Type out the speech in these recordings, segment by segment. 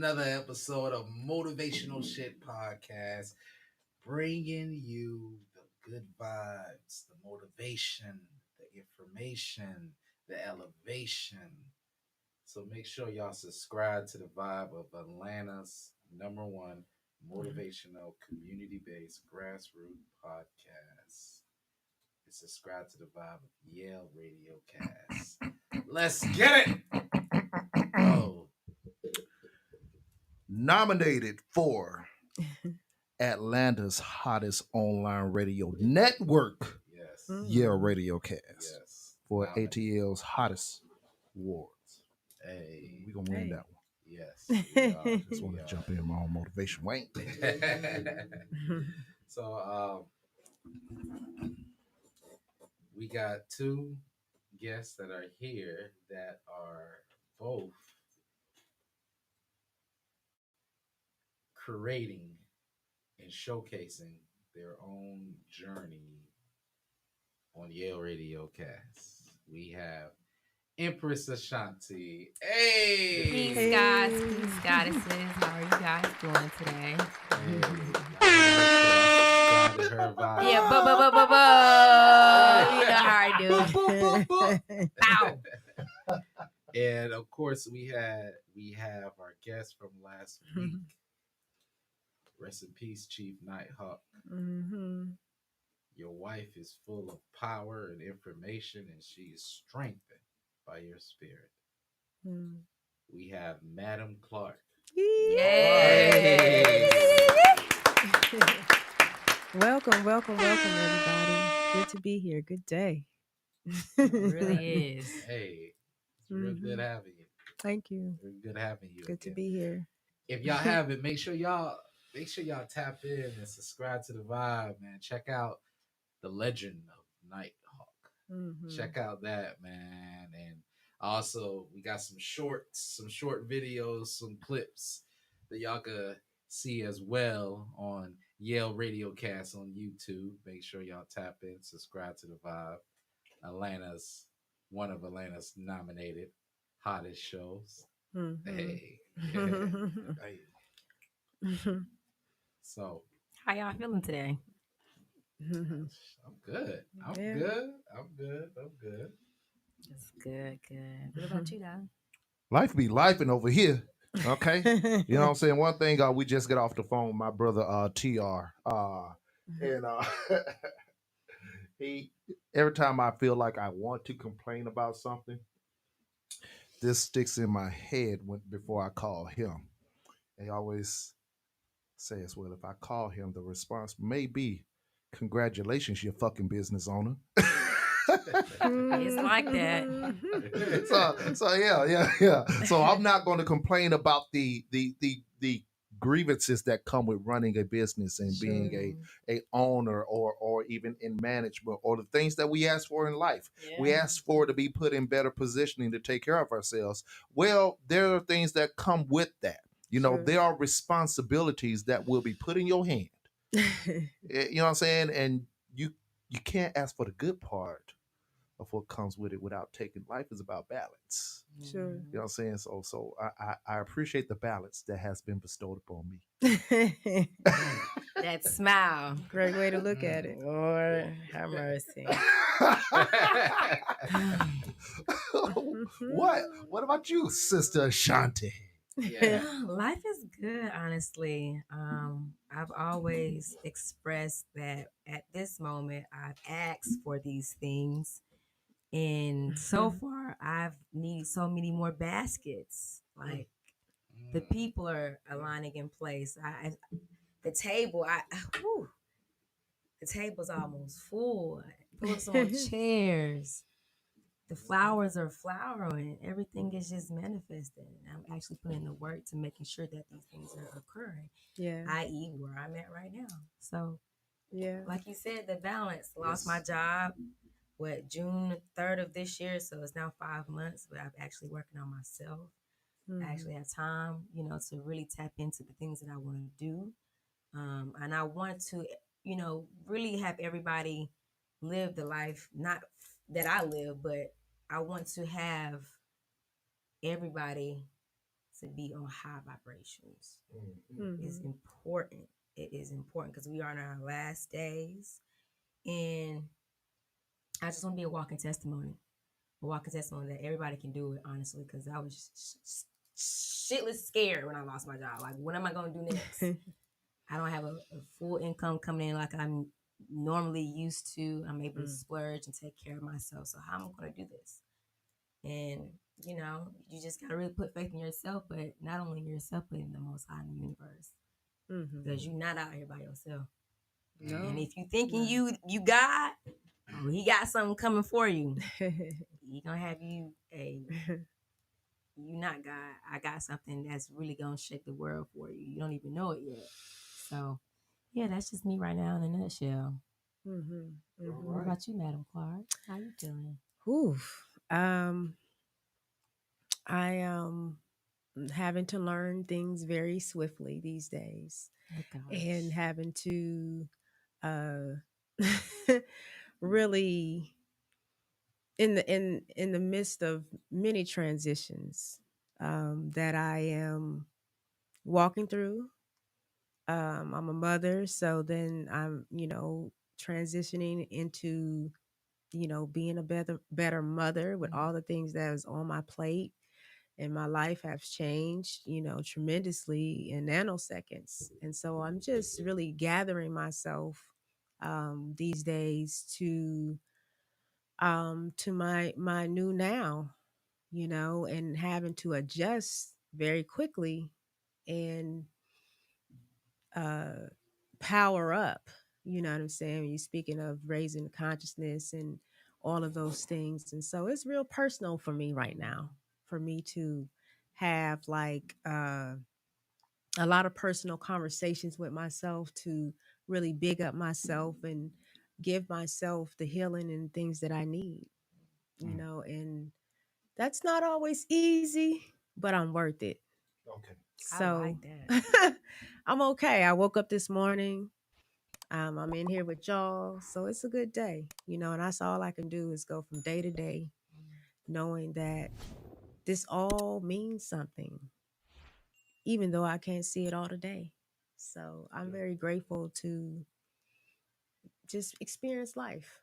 another episode of Motivational Shit Podcast, bringing you the good vibes, the motivation, the information, the elevation. So make sure y'all subscribe to the vibe of Atlanta's number one motivational, community-based grassroots podcast. And subscribe to the vibe of Yale Radio Cast. Let's get it! Oh, Nominated for Atlanta's hottest online radio network, yes. Yale Radio Cast, Yes. for Nominated. ATL's hottest awards. Hey. We're going to win that one. Yes. We are. Just want to jump in my own motivation. Wait. So, we got two guests that are here that are both creating and showcasing their own journey on Yale Radio Cast. We have Empress Ashanti. Hey! Peace, guys. Peace, goddesses. How are you guys doing today? Yeah, you know how I do. Bow. And of course, we have our guest from last week. Rest in peace, Chief Nighthawk. Mm-hmm. Your wife is full of power and information, and she is strengthened by your spirit. Mm. We have Madam Clark. Yay! Welcome, everybody. Good to be here. Good day. It really is. Hey, it's real good having you. Thank you. Real good having you. Good to again. be here. If y'all haven't, make sure y'all tap in and subscribe to the vibe, man. Check out The Legend of Nighthawk. Mm-hmm. Check out that, man. And also we got some short videos, some clips that y'all could see as well on Yale Radio Cast on YouTube. Make sure y'all tap in, subscribe to the vibe. One of Atlanta's nominated hottest shows. Mm-hmm. Hey. So How y'all feeling today? Mm-hmm. I'm good. I'm Yeah. good. That's good. What about you, Don? Life be lifing over here. Okay. You know what I'm saying? One thing, we just got off the phone with my brother TR. And he every time I feel like I want to complain about something, this sticks in my head before I call him. He always says, well, if I call him, the response may be, congratulations, you fucking business owner. It's like that. So yeah. So I'm not going to complain about the grievances that come with running a business and being a owner or even in management, or the things that we ask for in life. Yeah. We ask for to be put in better positioning to take care of ourselves. Well, there are things that come with that. You know, there are responsibilities that will be put in your hand. You know what I'm saying? And you can't ask for the good part of what comes with it without taking. Life is about balance. Sure. You know what I'm saying? So I appreciate the balance that has been bestowed upon me. That smile. Great way to look at it. Lord have mercy. What about you, Sister Ashanti? Yeah. Life is good, honestly. I've always expressed that at this moment I've asked for these things, and so far I've needed so many more baskets. Like the people are aligning in place. The table's almost full. Pull up some more chairs. The flowers are flowering. Everything is just manifesting. I'm actually putting in the work to making sure that these things are occurring. Yeah. I.e., where I'm at right now. So, Yeah. like you said, the balance. Lost my job, June 3rd of this year. So it's now 5 months, but I'm actually working on myself. I actually have time, to really tap into the things that I want to do. And I want to, really have everybody live the life, not that I live, but I want to have everybody to be on high vibrations. Mm-hmm. It's important. It is important because we are in our last days. And I just want to be a walking testimony. A walking testimony that everybody can do it, honestly, because I was shitless scared when I lost my job. Like, what am I going to do next? I don't have a full income coming in like I'm normally used to. I'm able to splurge and take care of myself. So how am I going to do this? And you just gotta really put faith in yourself, but not only in yourself, but in the Most High in the universe, because you're not out here by yourself. No. And if you thinking you God, He got something coming for you. He gonna have you you not God. I got something that's really gonna shake the world for you. You don't even know it yet. So yeah, that's just me right now in a nutshell. What about you, Madam Clark? How you feeling? Oof. I am having to learn things very swiftly these days, and having to really in the midst of many transitions that I am walking through. I'm a mother, so then I'm transitioning into being a better mother with all the things that was on my plate, and my life has changed tremendously in nanoseconds. And so I'm just really gathering myself these days to my new now, and having to adjust very quickly and uh power up. You know what I'm saying? You're speaking of raising consciousness and all of those things. And so it's real personal for me right now, for me to have like a lot of personal conversations with myself, to really big up myself and give myself the healing and things that I need, and that's not always easy, but I'm worth it. Okay. I So like that. I'm okay. I woke up this morning. I'm in here with y'all. So it's a good day, and that's all I can do is go from day to day, knowing that this all means something, even though I can't see it all today. So I'm very grateful to just experience life,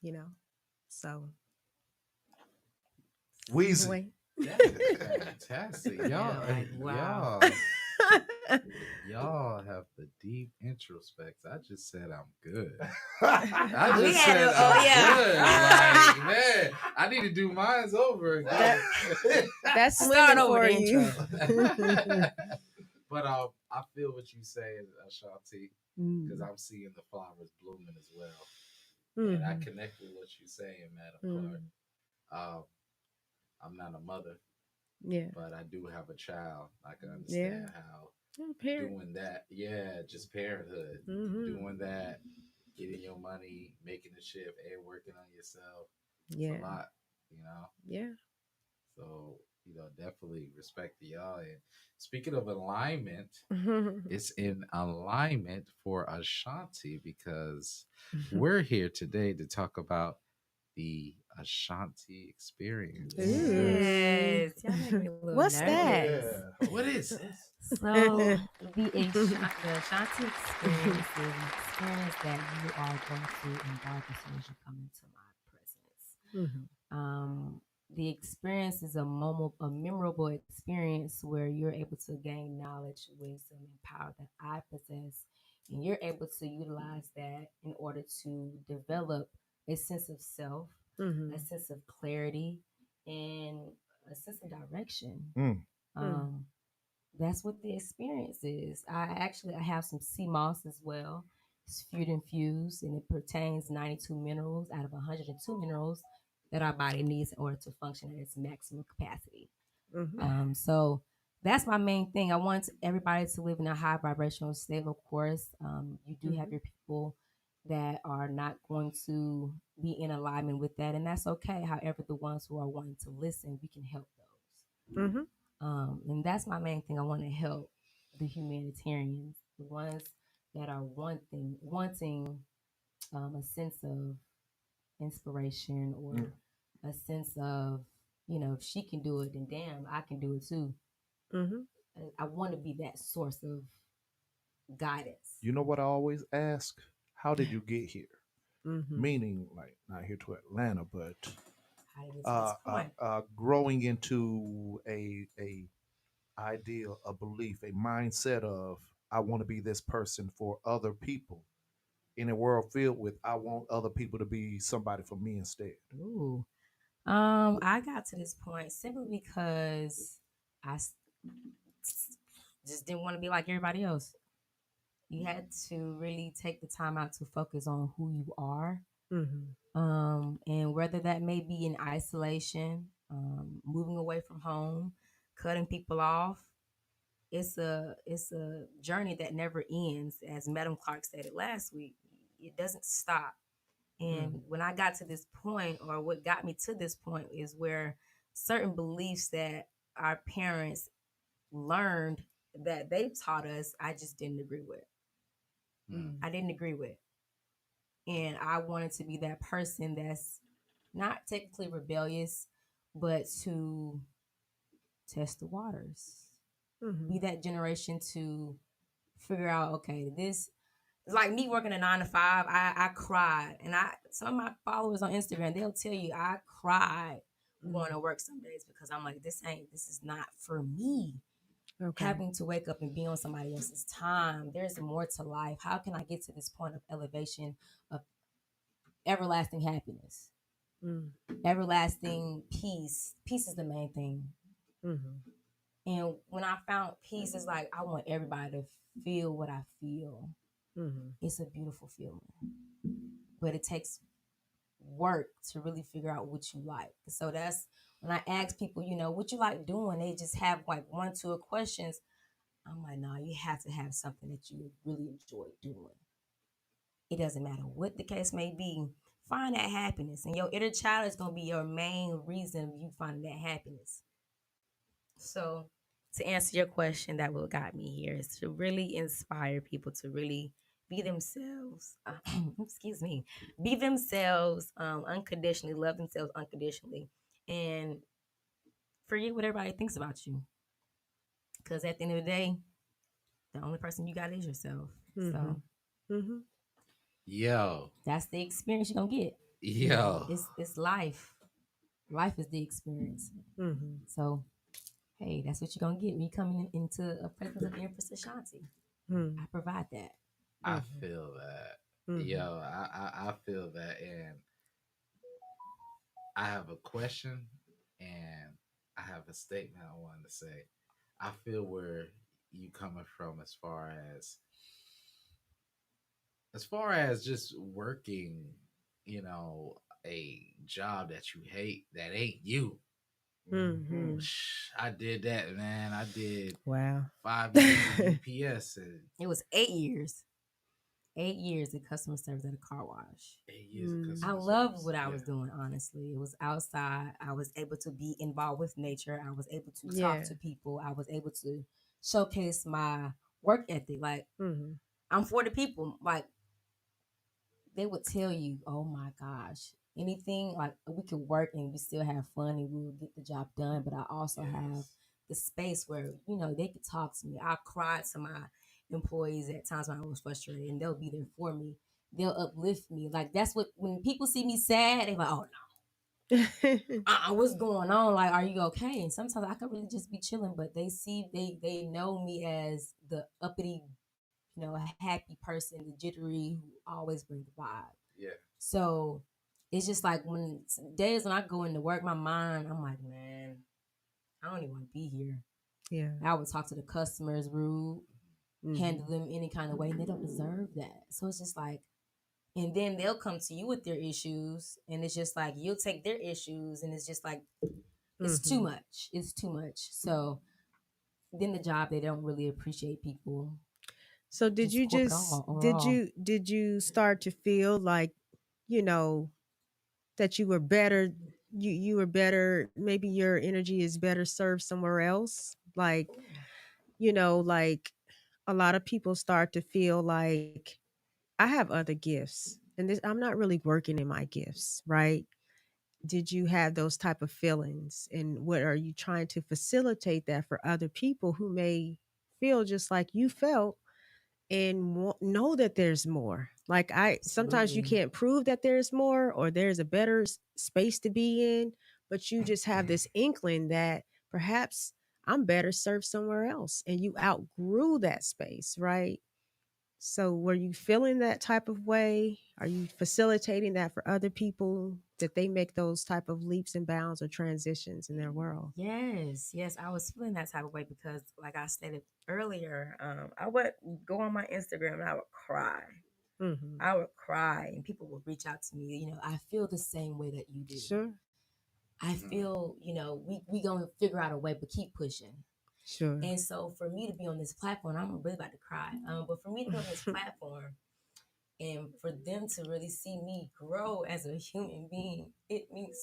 you know. So Wheezy. anyway. That is fantastic. Yeah, Y'all, like, wow. y'all have the deep introspects. I just said I'm good. I We just had said oh I'm yeah. good. Like, man, I need to do mine over again. That's Start women over for the you. intro. But I feel what you say, Ashanti, because I'm seeing the flowers blooming as well. And I connect with what you're saying, Madam Clark. I'm not a mother, Yeah. but I do have a child. I can Yeah. understand how Parent. doing that, yeah, just parenthood, doing that, getting your money, making the shift, and working on yourself. Yeah. It's a lot, you know. Yeah. So definitely respect to y'all. And speaking of alignment, it's in alignment for Ashanti because we're here today to talk about the Ashanti experience. Yes. Y'all making me a little What's that? nervous. What is it? So the Ashanti experience is an experience that you are going to embark as soon as you come into my presence. The experience is a memorable experience where you're able to gain knowledge, wisdom, and power that I possess, and you're able to utilize that in order to develop a sense of self, a sense of clarity, and a sense of direction. That's what the experience is. I have some sea moss as well. It's food infused, and it pertains 92 minerals out of 102 minerals that our body needs in order to function at its maximum capacity. So that's my main thing. I want everybody to live in a high vibrational state. Of course, you do have your people that are not going to be in alignment with that, and that's okay. However, the ones who are wanting to listen, we can help those. And that's my main thing. I want to help the humanitarians, the ones that are wanting a sense of inspiration or a sense of, if she can do it, then damn, I can do it too. Mhm. And I want to be that source of guidance. You know what I always ask? How did you get here? Mhm. Meaning, like not here to Atlanta, but How to get to this point. growing into a ideal, a belief, a mindset of I want to be this person for other people in a world filled with I want other people to be somebody for me instead. Ooh. I got to this point simply because I just didn't want to be like everybody else. You had to really take the time out to focus on who you are. Mhm. And whether that may be in isolation, moving away from home, cutting people off, it's a journey that never ends. As Madam Clark stated last week, it doesn't stop. And Mhm. when I got to this point, or what got me to this point, is where certain beliefs that our parents learned that they taught us, I just didn't agree with. Mm. I didn't agree with. And I wanted to be that person that's not technically rebellious, but to test the waters. Be Mhm. that generation to figure out, okay, this it's like me working a 9 to 5. I cried, and I some of my followers on Instagram, they'll tell you I cried going Mhm. to work some days because I'm like, this is not for me. Okay. Having to wake up and be on somebody else's time. There's more to life. How can I get to this point of elevation, of everlasting happiness, Mm. everlasting peace? Peace is the main thing. Mhm. And when I found peace, it's like I want everybody to feel what I feel. Mhm. It's a beautiful feeling, but it takes work to really figure out what you like. So that's when I ask people, what you like doing, they just have like one, two questions. I'm like, no, you have to have something that you really enjoy doing. It doesn't matter what the case may be. Find that happiness, and your inner child is gonna be your main reason of you finding that happiness. So, to answer your question, that what got me here is to really inspire people to really be themselves. Excuse me, be themselves unconditionally, love themselves unconditionally, and forget what everybody thinks about you. Because at the end of the day, the only person you got is yourself. So Mhm. Mhm. Yo, that's the experience you're gonna get. yo, It's life. Life is the experience. Mhm. So hey, that's what you're gonna get when you come into a presence of Empress Ashanti. I Mhm. provide that. I Mhm. feel that. Yo, Mhm. I feel that, and I have a question, and I have a statement I wanted to say. I feel where you coming from as far as just working, you know, a job that you hate that ain't you. Mhm. I did that, man. I did Wow. 5 years of UPS and It was 8 years. 8 years in customer service at a car wash. 8 years of Mm. I customer loved service. what I Yeah. was doing, honestly. It was outside. I was able to be involved with nature. I was able to talk Yeah. to people. I was able to showcase my work ethic. Like, Mhm. I'm for the people. Like, they would tell you, oh my gosh, anything, like we could work and we still have fun and we will get the job done. But I also have Yes. the space where, they could talk to me. I cried to my employees at times when I was frustrated, and they'll be there for me. They'll uplift me. Like, that's what, when people see me sad, they're like, oh no, what's going on? Like, are you okay? And sometimes I could really just be chilling, but they know me as the uppity, happy person, the jittery who always brings the vibe. Yeah. So it's just like when days when I go into work, my mind, I'm like, man, I don't even want to be here. Yeah. I would talk to the customers rude, handle Mhm. them any kind of way, and they don't deserve that. So it's just like, and then they'll come to you with their issues, and it's just like you'll take their issues, and it's just like it's too Mhm. much. It's too much. So then the job, they don't really appreciate people, So did just you corporate just all overall. did you start to feel like, you know, that you were better, you were better, maybe your energy is better served somewhere else? Like, like a lot of people start to feel like I have other gifts and this I'm not really working in my gifts, right? did you have those type of feelings, and what are you trying to facilitate that for other people who may feel just like you felt and know that there's more? Like, I sometimes you Absolutely. can't prove that there's more or there's a better space to be in, but you just have this inkling that perhaps I'm better served somewhere else, and you outgrew that space, right? So were you feeling that type of way? Are you facilitating that for other people, that they make those type of leaps and bounds or transitions in their world? Yes, yes, I was feeling that type of way because, like I stated earlier, I would go on my Instagram and I would cry. Mm-hmm. I would cry, and people would reach out to me. I feel the same way that you do. Sure. I feel, we gonna figure out a way, but keep pushing. Sure. And so, for me to be on this platform, I'm really about to cry. But for me to be on this platform, and for them to really see me grow as a human being, it means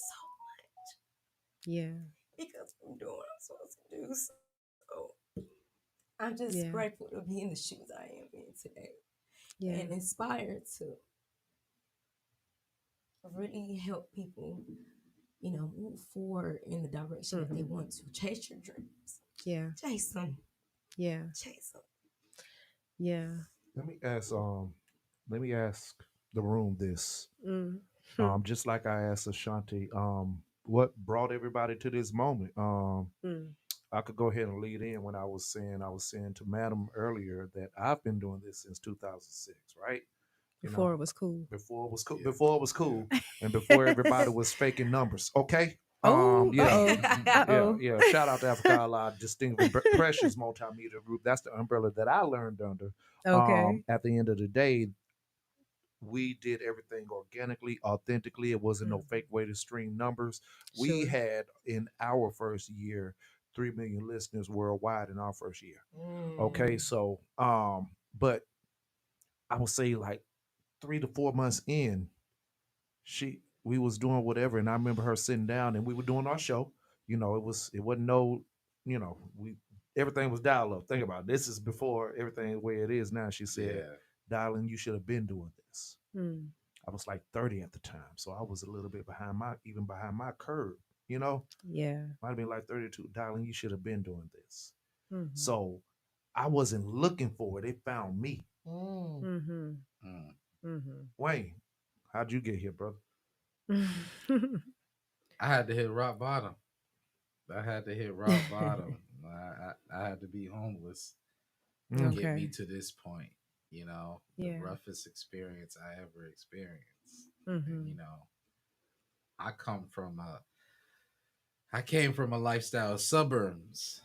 so Yeah. because I'm doing what I'm supposed to do. So I'm just Yeah. grateful to be in the shoes I am in today and Yeah. inspired to really help people, move forward in the direction that they Mm-hmm. want to. Chase your dreams. Yeah. Chase them. Yeah. Chase them. Yeah. Let me ask let me ask the room this. Mm-hmm. Just like I asked Ashanti, what brought everybody to this moment? Mm. I could go ahead and lead in when I was saying to Madam earlier that I've been doing this since 2006, right? You Before know, it was cool. before it was cool, Yeah. before it was Yeah. cool, and before everybody was faking numbers. Okay. Oh, Yeah, uh-oh. yeah, Uh-oh. yeah. Shout out to Africa Allah Distinguished Precious Multimedia Group. That's the umbrella that I learned under. Okay. At the end of the day, we did everything organically, authentically. It wasn't no Mm. fake way to stream numbers. We Sure. had in our first year 3 million listeners worldwide in our first year. Okay, Mm. so but I would say like 3 to 4 months in, she we was doing whatever, and I remember her sitting down and we were doing our show. It wasn't no, we everything was dial up. Think about it. This is before everything the way it is now. She said, Yeah. "Darling, you should have been doing this." Mm. I was like 30 at the time, so I was a little bit behind my curve. You know, Yeah. might have been like 32. Darling, you should have been doing this. Mm-hmm. So I wasn't looking for it. It found me. Mm. Mm-hmm. Mm. Mm-hmm. Wayne, how'd you get here, brother? I had to hit rock bottom. I had to hit rock bottom. I had to be homeless to Mm. get me Okay. to this point. The Yeah. roughest experience I ever experienced. And Mm-hmm. I come from a I came from a lifestyle of suburbs.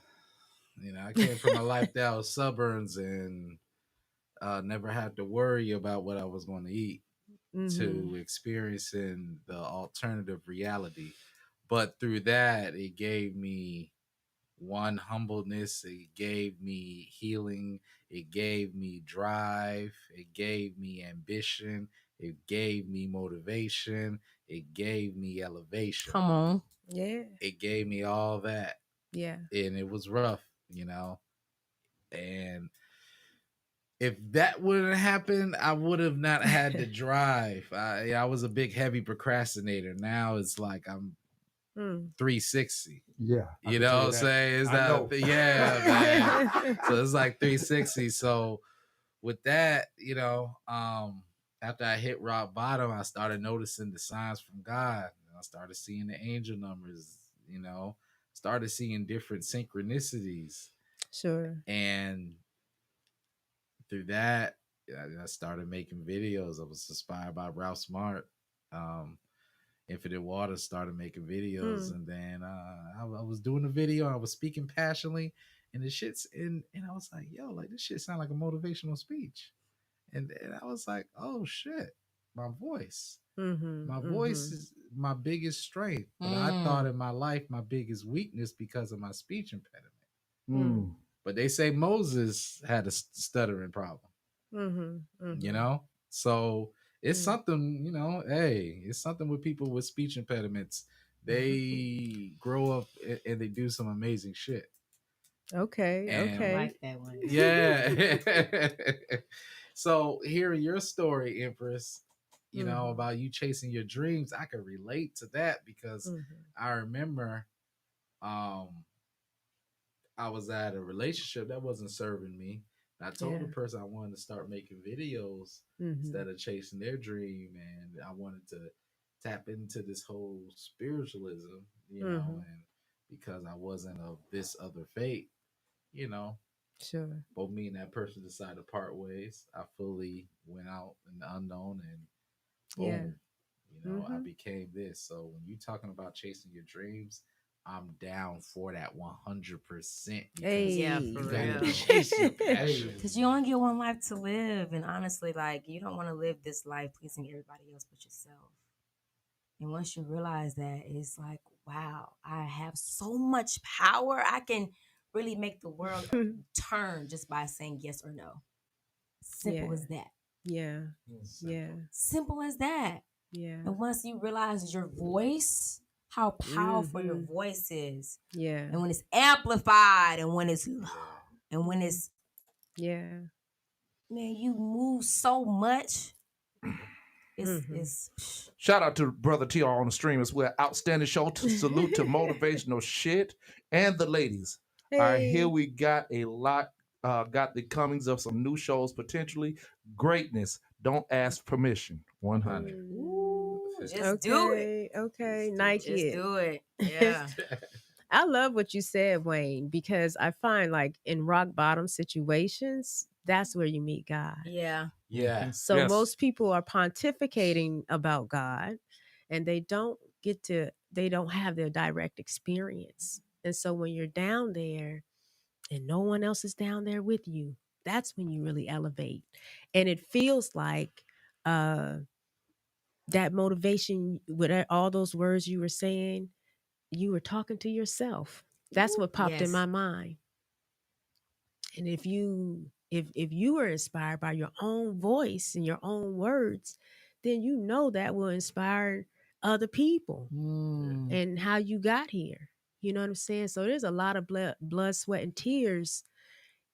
I came from a lifestyle of suburbs and never had to worry about what I was going to eat, Mm-hmm. to experiencing the alternative reality. But through that, it gave me one humbleness, it gave me healing, it gave me drive, it gave me ambition, it gave me motivation, it gave me elevation, Come on. Yeah. it gave me all that. Yeah. And it was rough. And if that wouldn't happen, I would have not had to drive. I was a big heavy procrastinator. Now it's like I'm Mm. 360. Yeah, I You can know tell what you I'm that. saying? It's I not, know. yeah, man. So it's like 360. So with that, after I hit rock bottom, I started noticing the signs from God. And I started seeing the angel numbers, started seeing different synchronicities. Sure. And through that, I started making videos. I was inspired by Ralph Smart. Um, Infinite Water started making videos, Mm. and then I was doing a video. I was speaking passionately, and the shit's and I was like, yo, like this shit sound like a motivational speech, and I was like, oh shit, my voice, Mm-hmm. my Mm-hmm. voice is my biggest strength, but I thought Mm. in my life my biggest weakness because of my speech impediment. Mm. Mm. But they say Moses had a stuttering problem, Mm-hmm. you Mm-hmm. know, so it's Mm. something, hey, it's something with people with speech impediments. They grow up and they do some amazing shit. Okay. I And Okay. like that one. yeah. So hearing your story, Empress, about you chasing your dreams. I could relate to that because Mhm. I remember um I was at a relationship that wasn't serving me. And I told the Yeah. person I wanted to start making videos Mhm. instead of chasing their dream, and I wanted to tap into this whole spiritualism, Mhm. and because I wasn't of this other faith, you know, Sure. both me and that person decided to part ways. I fully went out in the unknown and Yeah. boom, I Mhm. became this. So when you talking about chasing your dreams, I'm down for that 100% because Yeah, you for Hey. got to real. chase your Hey. passion. Because you only get one life to live. And honestly, like, you don't want to live this life pleasing everybody else but yourself. And once you realize that, it's like, wow, I have so much power. I can really make the world turn just by saying yes or no. Simple Yeah. as that. Yeah. Yeah. Simple. Simple as that. Yeah. And once you realize your voice, how powerful your Mhm. voice is, Yeah. and when it's amplified, and when it's Yeah. and when it's Yeah. man, you move so much. Mhm. It's Shout out to Brother TR on the stream as well. Outstanding show. Salute to motivational shit and the ladies. All right, here Hey. we got a lot. Got the comings of some new shows potentially. Greatness. Don't ask permission. 100. Mm. ooh, just do it. Okay. Okay. Just do Nike Just it. do it. Yeah. it. I love what you said, Wayne, because I find like in rock bottom situations, that's where you meet God. Yeah. Yeah. So Yes. most people are pontificating about God and they don't have their direct experience. And so when you're down there and no one else is down there with you, that's when you really elevate. And it feels like uh that motivation with all those words you were saying, you were talking to yourself. That's Ooh, what popped in yes. my mind. And if you are inspired by your own voice and your own words, then you know that will inspire other people Mm. and how you got here. You know what I'm saying? So there's a lot of blood, sweat, and tears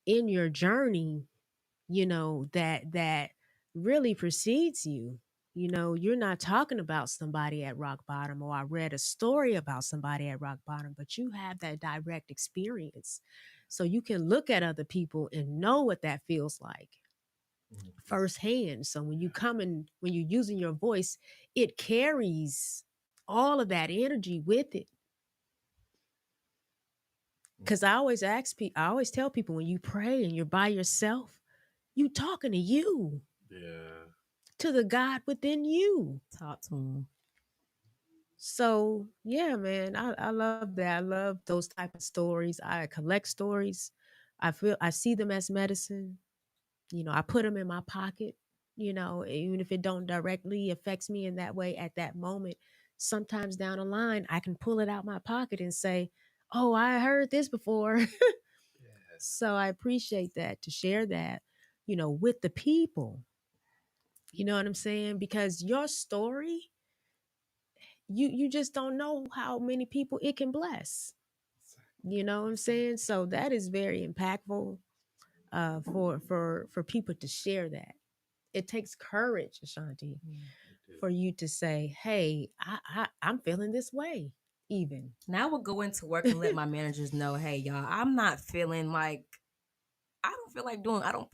in your journey, that really precedes you. You're not talking about somebody at rock bottom, or I read a story about somebody at rock bottom, but you have that direct experience. So you can look at other people and know what that feels like firsthand. So when you're using your voice, it carries all of that energy with it. Because I always tell people, when you pray and you're by yourself, you talking to you, Yeah. to the God within you. Talk to him. So yeah, man, I love that. I love those type of stories. I collect stories. I see them as medicine. I put them in my pocket. Even if it don't directly affects me in that way at that moment, sometimes down the line I can pull it out my pocket and say, "Oh, I heard this before." Yes. So I appreciate that, to share that, with the people. You know what I'm saying? Because your story, you just don't know how many people it can bless. You know what I'm saying? So that is very impactful, for people to share that. It takes courage, Ashanti, Mm. for you to say, "Hey, I'm feeling this way." Even. And I would go into work and let my managers know, hey, y'all, I'm not feeling like, I don't feel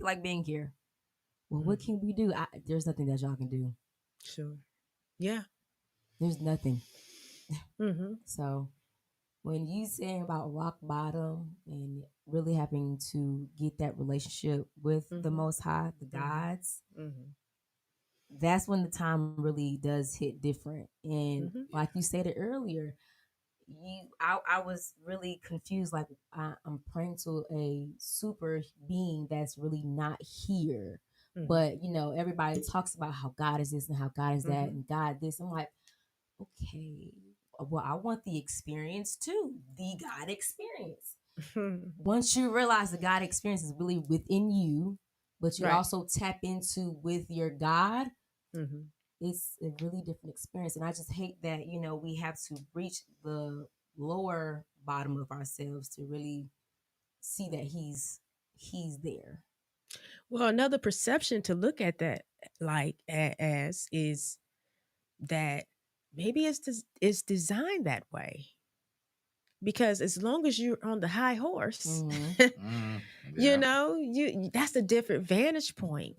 like being here. Well, what can we do? There's nothing that y'all can do. Sure. Yeah. There's nothing. Mm-hmm. So when you saying about rock bottom and really having to get that relationship with the Mm-hmm. Most High, the Mm-hmm. gods, Mm-hmm. that's when the time really does hit different. And Mm-hmm. like you said it earlier, I was really confused. Like, I'm praying to a super being that's really not here. Mm-hmm. But everybody talks about how God is this and how God is that Mm-hmm. and God this. I'm like, okay, well, I want the experience too, the God experience. Once you realize the God experience is really within you, but you Right. also tap into with your God, Mm-hmm. it's a really different experience. And I just hate that, we have to reach the lower bottom of ourselves to really see that he's there. Well, another perception to look at that like as is that maybe it's designed that way because as long as you're on the high horse, Mhm. Mm, you yeah. know, that's a different vantage point.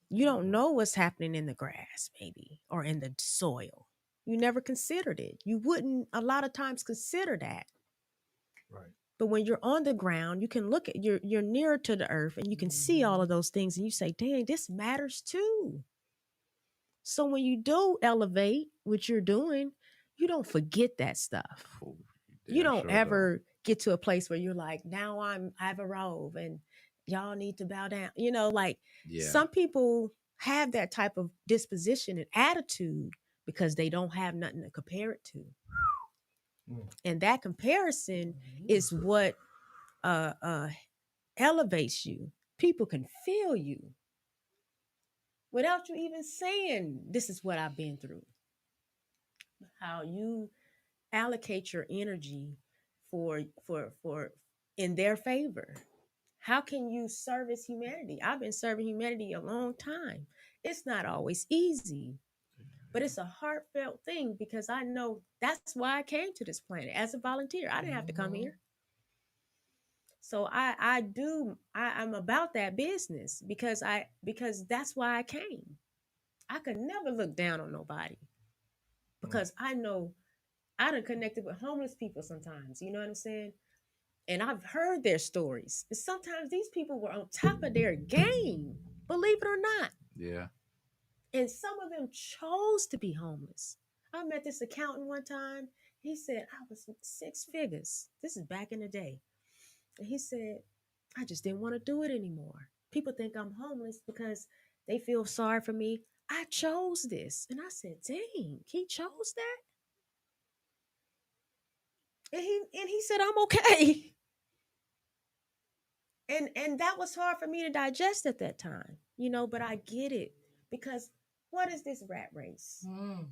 You don't know what's happening in the grass, maybe, or in the soil. You never considered it. You wouldn't a lot of times consider that. Right. But when you're on the ground, you can look at you're nearer to the earth and you can see all of those things and you say, dang, this matters too. So when you do elevate what you're doing, you don't forget that stuff. Oh, You damn don't sure don't. ever get to a place where you're like, now I've arrived and y'all need to bow down. Like Yeah. some people have that type of disposition and attitude because they don't have nothing to compare it to. Mm. And that comparison is what uh uh elevates you. People can feel you without you even saying this is what I've been through. How you allocate your energy for in their favor. How can you service humanity? I've been serving humanity a long time. It's not always easy, but it's a heartfelt thing because I know that's why I came to this planet as a volunteer. I didn't have to come here. So I'm about that business because that's why I came. I could never look down on nobody Mm. because I know I done connected with homeless people sometimes. You know what I'm saying? And I've heard their stories. And sometimes these people were on top of their game, believe it or not. Yeah. And some of them chose to be homeless. I met this accountant one time. He said, I was six figures. This is back in the day. And he said, I just didn't want to do it anymore. People think I'm homeless because they feel sorry for me. I chose this. And I said, dang, he chose that? And he said, I'm okay. And that was hard for me to digest at that time, but I get it because what is this rat race? Mm.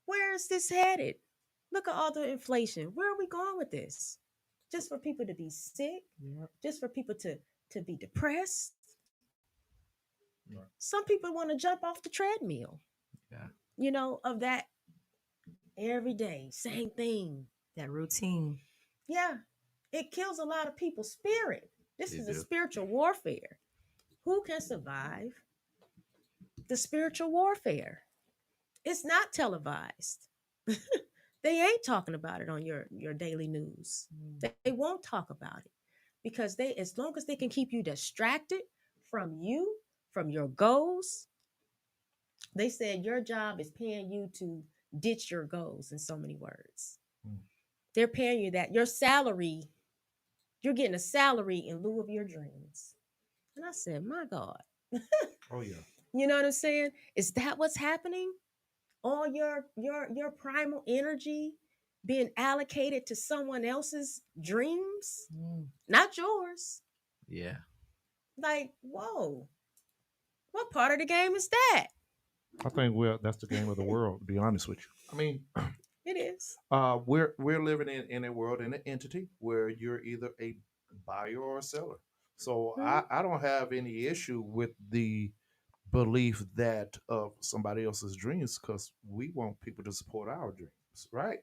Where is this headed? Look at all the inflation. Where are we going with this? Just for people to be sick, Yep. just for people to be depressed. Right. Some people want to jump off the treadmill, Yeah. of that every day, same thing. That routine. Yeah, it kills a lot of people's spirit. This They is a do. spiritual warfare. Who can survive the spiritual warfare? It's not televised. They ain't talking about it on your daily news. Mm. They won't talk about it because as long as they can keep you distracted from your goals, they said your job is paying you to ditch your goals in so many words. Mm. They're paying you that. Your salary, you're getting a salary in lieu of your dreams. And I said, my God. Oh yeah. You know what I'm saying? Is that what's happening? All your primal energy being allocated to someone else's dreams, Mm. not yours. Yeah. Like, whoa, what part of the game is that? I think that's the game of the world. To be honest with you, I mean, It is. we're living in a world in an entity where you're either a buyer or a seller. So Mm-hmm. I don't have any issue with the belief that of somebody else's dreams because we want people to support our dreams, right?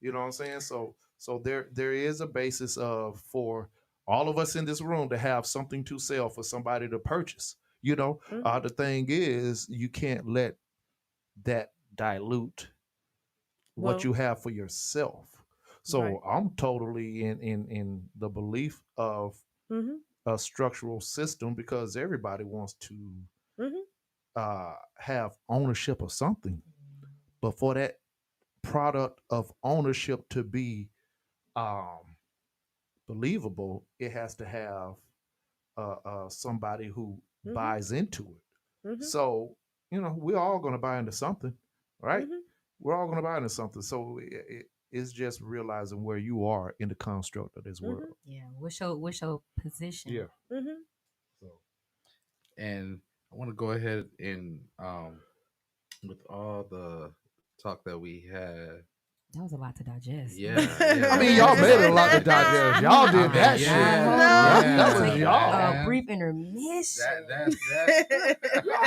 You know what I'm saying? So there is a basis of for all of us in this room to have something to sell for somebody to purchase. Mm-hmm. The thing is you can't let that dilute what Well, you have for yourself. right. So I'm totally in the belief of Mm-hmm. a structural system because everybody wants to Mm-hmm. have ownership of something. But for that product of ownership to be um, believable, it has to have somebody who Mm-hmm. buys into it. Mm-hmm. So, we're all going to buy into something, right? Mm-hmm. We're all going to buy into something. So it's just realizing where you are in the construct of this Mm-hmm. world. Yeah. What's your position? Yeah. Mm-hmm. So, And I want to go ahead and with all the talk that we had, That was a lot to digest. Yeah, yeah. I mean, y'all made it a lot to digest. Y'all I did mean, that yeah, shit. yeah, That was Take y'all. a brief intermission. That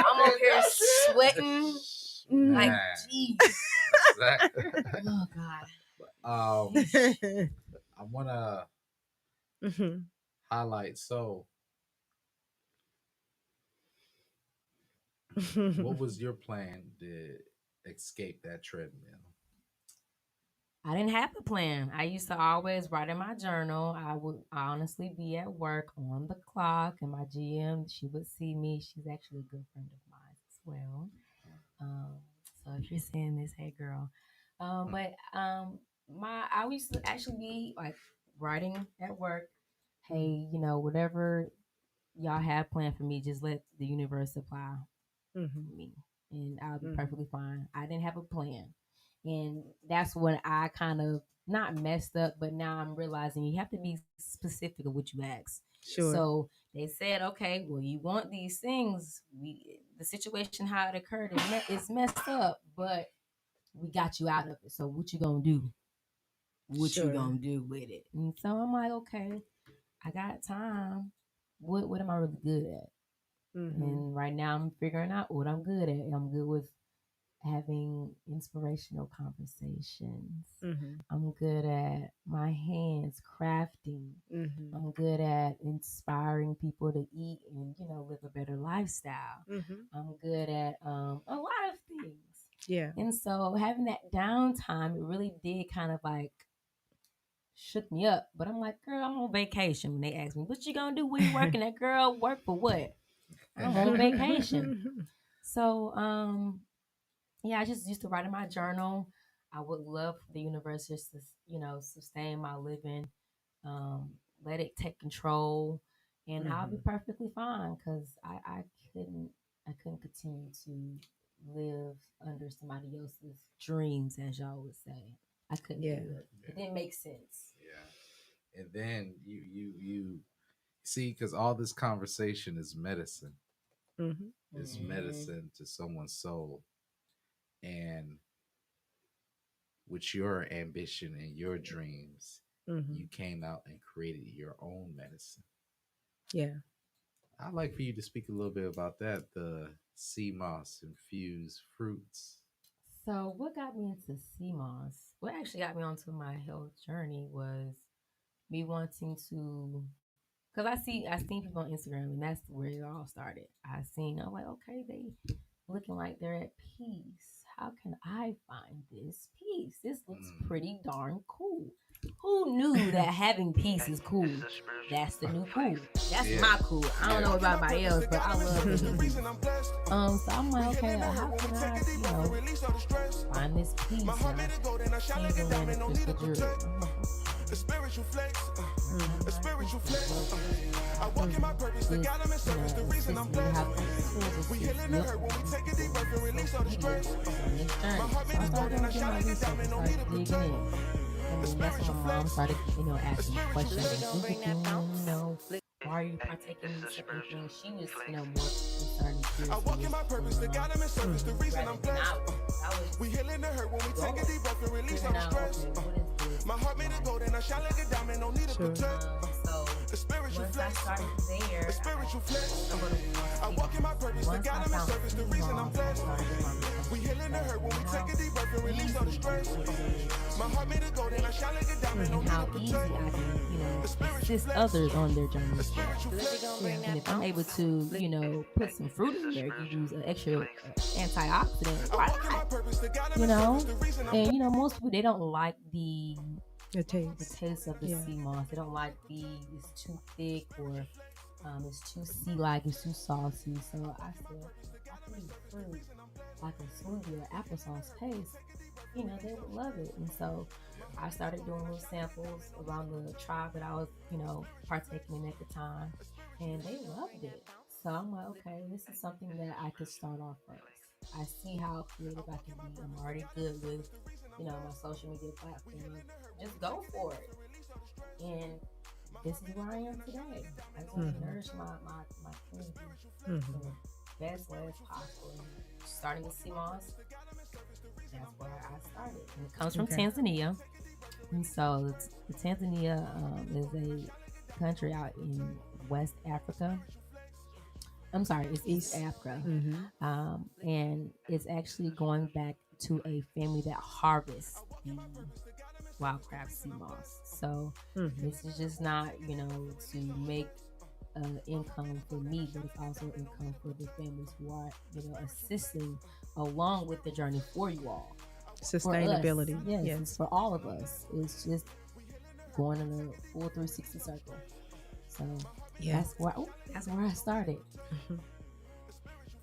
I'm over here sweating. Like, man. geez. Exactly. Oh God. I want to highlight. So, what was your plan to escape that treadmill? I didn't have a plan. I used to always write in my journal. I would honestly be at work on the clock, and my GM, she would see me. She's actually a good friend of mine as well. Um, so if you're seeing this, hey girl. But my I used to actually be like writing at work. Hey, whatever y'all have planned for me, just let the universe supply me, and I'll be perfectly fine. I didn't have a plan, and that's when I kind of not messed up, but now I'm realizing you have to be specific of what you ask. Sure. So they said, okay, well, you want these things. The situation how it occurred is messed up, but we got you out of it. So what you gonna do? What you Sure. gonna do with it? And so I'm like, okay, I got time. What am I really good at? And right now I'm figuring out what I'm good at. I'm good with having inspirational conversations. I'm good at my hands crafting. I'm good at inspiring people to eat and live a better lifestyle. I'm good at a lot of things. Yeah. And so having that downtime, it really did kind of like shook me up. But I'm like, girl, I'm on vacation. When they ask me, what you gonna do? Where you working at, girl? Work for what? I'm on vacation. So yeah, I just used to write in my journal. I would love for the universe just to, sustain my living, um, let it take control, and I'll be perfectly fine because couldn't I couldn't continue to live under somebody else's dreams, as y'all would say. I couldn't Yeah. do it. It didn't make sense. Yeah. And then you see, because all this conversation is medicine. It's medicine to someone's soul. And with your ambition and your dreams, you came out and created your own medicine. Yeah. I'd like for you to speak a little bit about that, the sea moss infused fruits. So what got me into CMOS? What actually got me onto my health journey was me wanting to, because I seen people on Instagram, and that's where it all started. I'm like, okay, they looking like they're at peace. How can I find this peace? This looks pretty darn cool. Who knew that having peace is cool? That's the new cool. That's my cool. I don't know about anybody else, but I love living peace. So I'm like, okay, how can I, find this peace? And I came to learn the jewelry. A spiritual flex, a spiritual flex. I walk in my purpose, the God I'm in service, the reason I'm blessed. We healing the hurt when we take a deep breath and release all the stress. My heart made it gold and I shine like a diamond, don't need a protect. And that's when my mom started, asking questions. Why are you partaking in certain things? She was, more concerned and curious. I walk in my purpose, the God I'm in service, the reason I'm blessed. We healing the hurt when we take a deep breath and release all the stress. My heart made it gold and I shine like a diamond, don't need a protect. A spiritual flex, a spiritual flex. I walk in my purpose, the God I'm in service, the reason I'm blessed. We healing the hurt when we take a deep breath and release all the stress. My heart made it gold and I shine like a diamond, don't And need how a easy I protect. can, assist others on their journey as well. And if I'm able to, put some fruit in there, give you an extra antioxidant, why not? And most people, they don't like the The taste. taste of the sea moss. They don't like it's too thick or it's too sea-like, it's too saucy. So I said, I can use fruit like a smoothie or applesauce paste. They would love it. And so I started doing little samples around the tribe that I was, partaking in at the time, and they loved it. So I'm like, okay, this is something that I could start off first. I see how creative I can be. I'm already good with, my social media platform. Just go for it. And this is where I am today. I just want to nourish my community in the best way as possible. Starting with CMOS, that's where I started. And it comes from Okay. Tanzania. And so Tanzania is a country out in West Africa. I'm sorry, it's East East. Africa. Mm-hmm. And it's actually going back to a family that harvests the wild crab sea moss. So Mm-hmm. this is just not, to make income for me, but it's also income for the families who are, assisting along with the journey for you all. For us, Sustainability. yes, it's Yes. for all of us. It's just going in a full 360 circle. So Yeah. that's where I started. Mhm.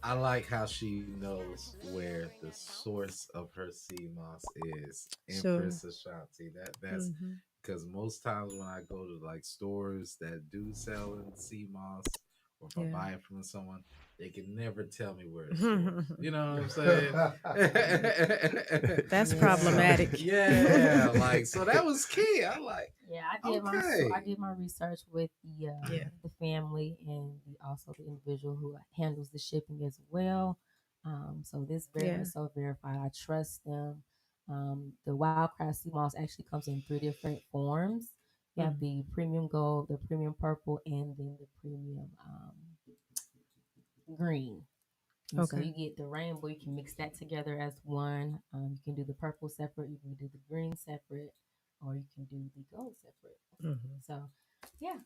I like how she knows where the source of her sea moss is. Sure. Empress Ashanti. That's Mm-hmm. because most times when I go to like stores that do sell in sea moss, or if I Yeah. buy it from someone, they can never tell me where it's sourced. You know what I'm saying? That's Yeah. problematic. Yeah, like so that was key. I like, Yeah, I okay, did my research with Yeah. the family and also the individual who handles the shipping as well. So this very Yeah. much so verified. I trust them. The Wildcraft sea moss actually comes in three different forms. You have Mm. the premium gold, the premium purple, and then the premium green. And so Okay. you get the rainbow. You can mix that together as one. You can do the purple separate. You can do the green separate, or you can do the gold separate. Mm-hmm. So, yeah.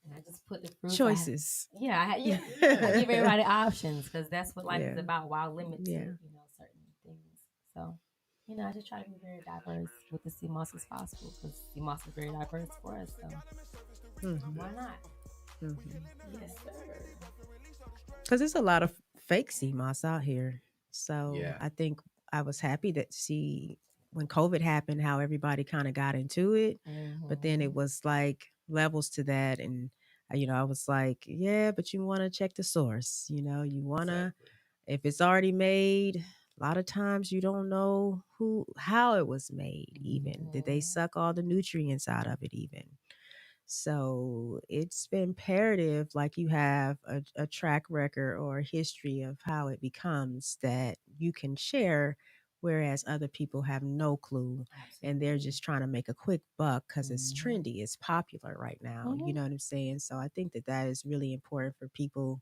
And I just put the fruits. Choices. Yeah. I yeah. give everybody options because that's what life is Yeah. about. While limited, Yeah. certain things. So, I just try to be very diverse with the sea moss as possible because sea moss is very diverse for us. So, Mm-hmm. why not? Mm-hmm. Yes, sir. Because there's a lot of fake sea moss out here. So Yeah, I think I was happy that see when COVID happened, how everybody kind of got into it. But then it Mm-hmm. was like levels to that. And, I was like, yeah, but you want to check the source. You want to, exactly. if it's already made, a lot of times you don't know how it was made, even. Did they Mm-hmm. suck all the nutrients out of it, even? So it's imperative, like you have a track record or a history of how it becomes that you can share, whereas other people have no clue and they're Absolutely. just trying to make a quick buck because it's Mm-hmm. trendy, it's popular right now. You Mm-hmm. know what I'm saying? So I think that that is really important for people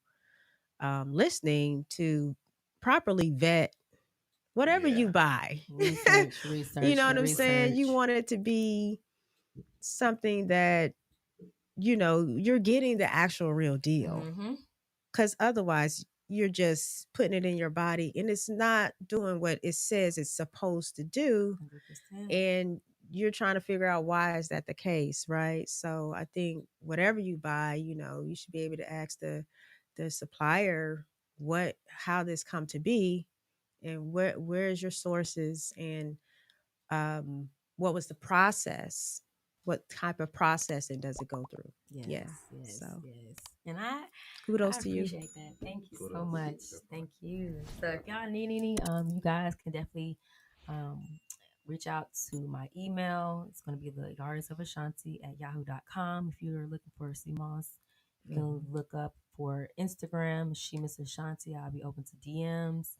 listening to properly vet whatever you Yeah, buy. Research, You research, know what I'm saying? You research. want it to be something that you're getting the actual real deal, Mm-hmm. because otherwise you're just putting it in your body and it's not doing what it says it's supposed to do, 100%. and you're trying to figure out why is that the case, right? So I think whatever you buy, you should be able to ask the supplier what how this come to be, and where's your sources, and um, what was the process? What type of processing does it go through? Yeah. Yes, yes, So yes. And I kudos to you. appreciate that. Thank you so kudos. much. Definitely. Thank you. So if y'all need any, you guys can definitely um reach out to my email. It's gonna be the Goddess of Ashanti at yahoo.com. If you're looking for CMOS, you can Mhm. look up for Instagram, Shemus Ashanti. I'll be open to DMs.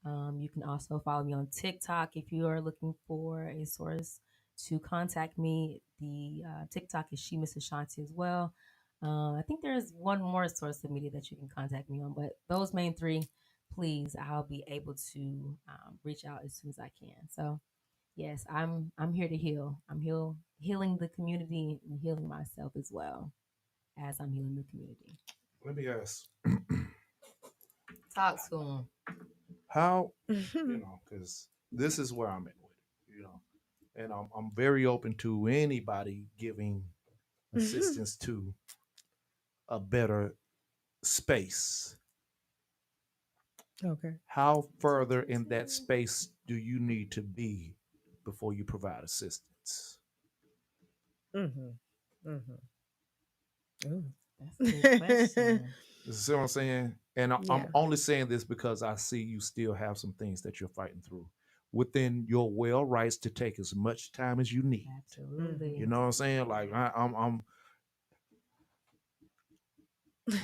You can also follow me on TikTok if you are looking for a source to contact me. The TikTok is She Miss Ashanti as well. I think there's one more source of media that you can contact me on, but those main three, please, I'll be able to reach out as soon as I can. So yes, I'm here to heal. Healing the community and healing myself as well as I'm healing the community. Let me ask, Talk to them. how, because this is where I'm at with it, and I'm very open to anybody giving assistance to a better space. Okay. How further in that space do you need to be before you provide assistance? Mhm. Mhm. Ooh. That's a good question. You see what I'm saying? And I'm Yeah. only saying this because I see you still have some things that you're fighting through within your well rights to take as much time as you need. You Absolutely. know what I'm saying? Like I'm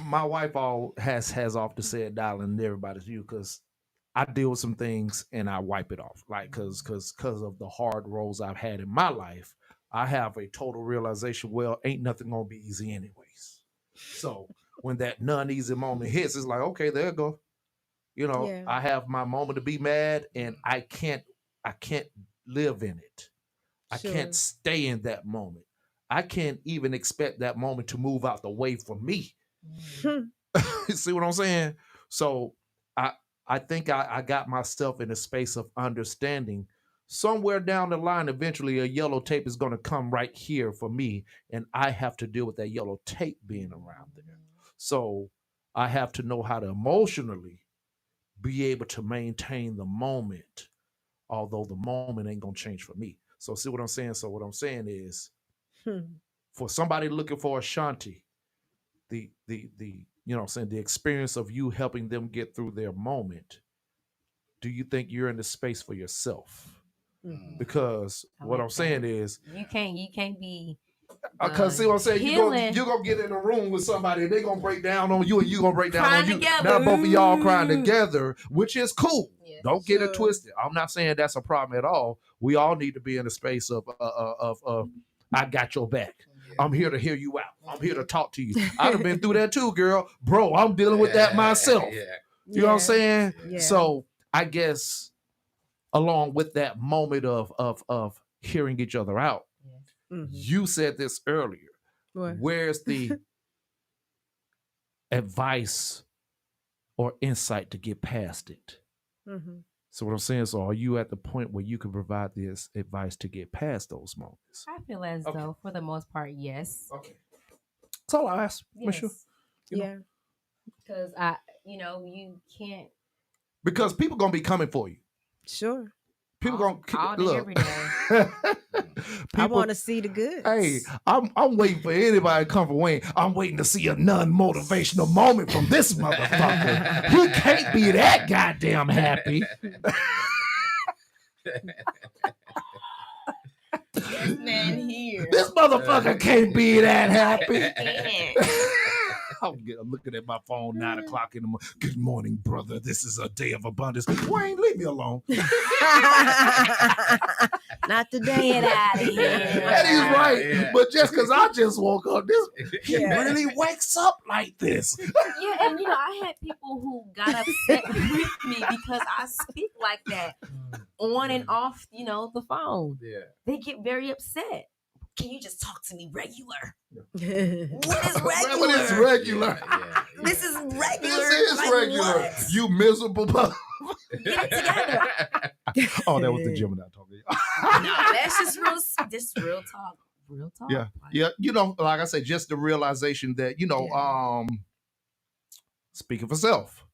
my wife all has often said, "Darling, everybody's you," because I deal with some things and I wipe it off. Like cause of the hard roles I've had in my life, I have a total realization, well, ain't nothing gonna be easy anyways. So when that non-easy moment hits, it's like, okay, there you go. Yeah. I have my moment to be mad and I can't live in it. I can't Sure. stay in that moment. I can't even expect that moment to move out the way for me. See what I'm saying? So I I think I got myself in a space of understanding. Somewhere down the line, eventually a yellow tape is going to come right here for me, and I have to deal with that yellow tape being around there. So I have to know how to emotionally be able to maintain the moment, although the moment ain't gonna change for me. So see what I'm saying? So what I'm saying is, for somebody looking for Ashanti, the what I'm saying, the experience of you helping them get through their moment, do you think you're in the space for yourself? Because I what like I'm saying that. is, You can't be because see what I'm saying, healing. you gonna get in a room with somebody and they gonna break down on you and you gonna break down Crying on you. together. Now both of y'all crying Ooh. together, which is cool. Yeah. Don't get it Sure. twisted. I'm not saying that's a problem at all. We all need to be in a space of I got your back. I'm here to hear you out. I'm here to talk to you. I'd have been through that too, girl. Bro, I'm dealing with that myself. Yeah. You know what I'm saying? Yeah. So I guess along with that moment of hearing each other out, you said this earlier. What? Where's the advice or insight to get past it? So what I'm saying is, are you at the point where you can provide this advice to get past those moments? I feel as though, for the most part, yes. Okay. That's all I ask. Yes. Sure. Yeah. Because you can't. Because people gonna be coming for you. Sure. People all gonna day, look. every day. I want to see the goods. Hey, I'm waiting for anybody to come for Wayne. I'm waiting to see a non-motivational moment from this motherfucker. He can't be that goddamn happy. This man here. This motherfucker can't be that happy. Can't. I'm looking at my phone, 9 o'clock in the morning. Good morning, brother. This is a day of abundance. Wayne, leave me alone. Not today. Get out of here. That is right. Yeah. But just because I just woke up, he really wakes up like this. Yeah, and I had people who got upset with me because I speak like that on and off, the phone. Yeah. They get very upset. Can you just talk to me regular? What is regular? What is regular? Yeah. This is regular. This is like regular. what? You miserable. Get it together. Oh, that was the Gemini talking. No, that's just real talk. Real talk. Yeah. Yeah. Like I said, just the realization that, speaking for self,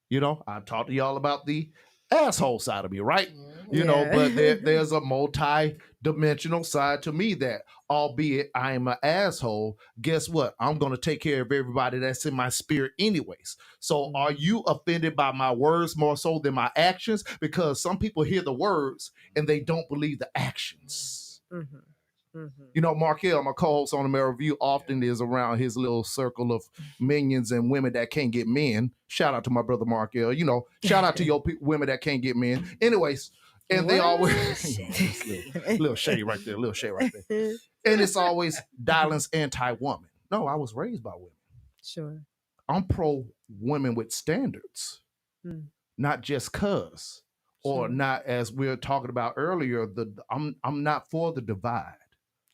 I talked to y'all about the asshole side of me, right? But there's a multi-dimensional side to me that, albeit I am an asshole, guess what? I'm going to take care of everybody that's in my spirit anyways. So are you offended by my words more so than my actions? Because some people hear the words and they don't believe the actions. Markel, my co-host on the Mirror Review, often is around his little circle of minions and women that can't get men. Shout out to my brother Markel. Shout out to your women that can't get men. Anyways, and they always little shade right there, and it's always Dylan's anti-woman. No, I was raised by women. Sure. I'm pro women with standards, not just cuz, or not as we were talking about earlier. I'm not for the divide.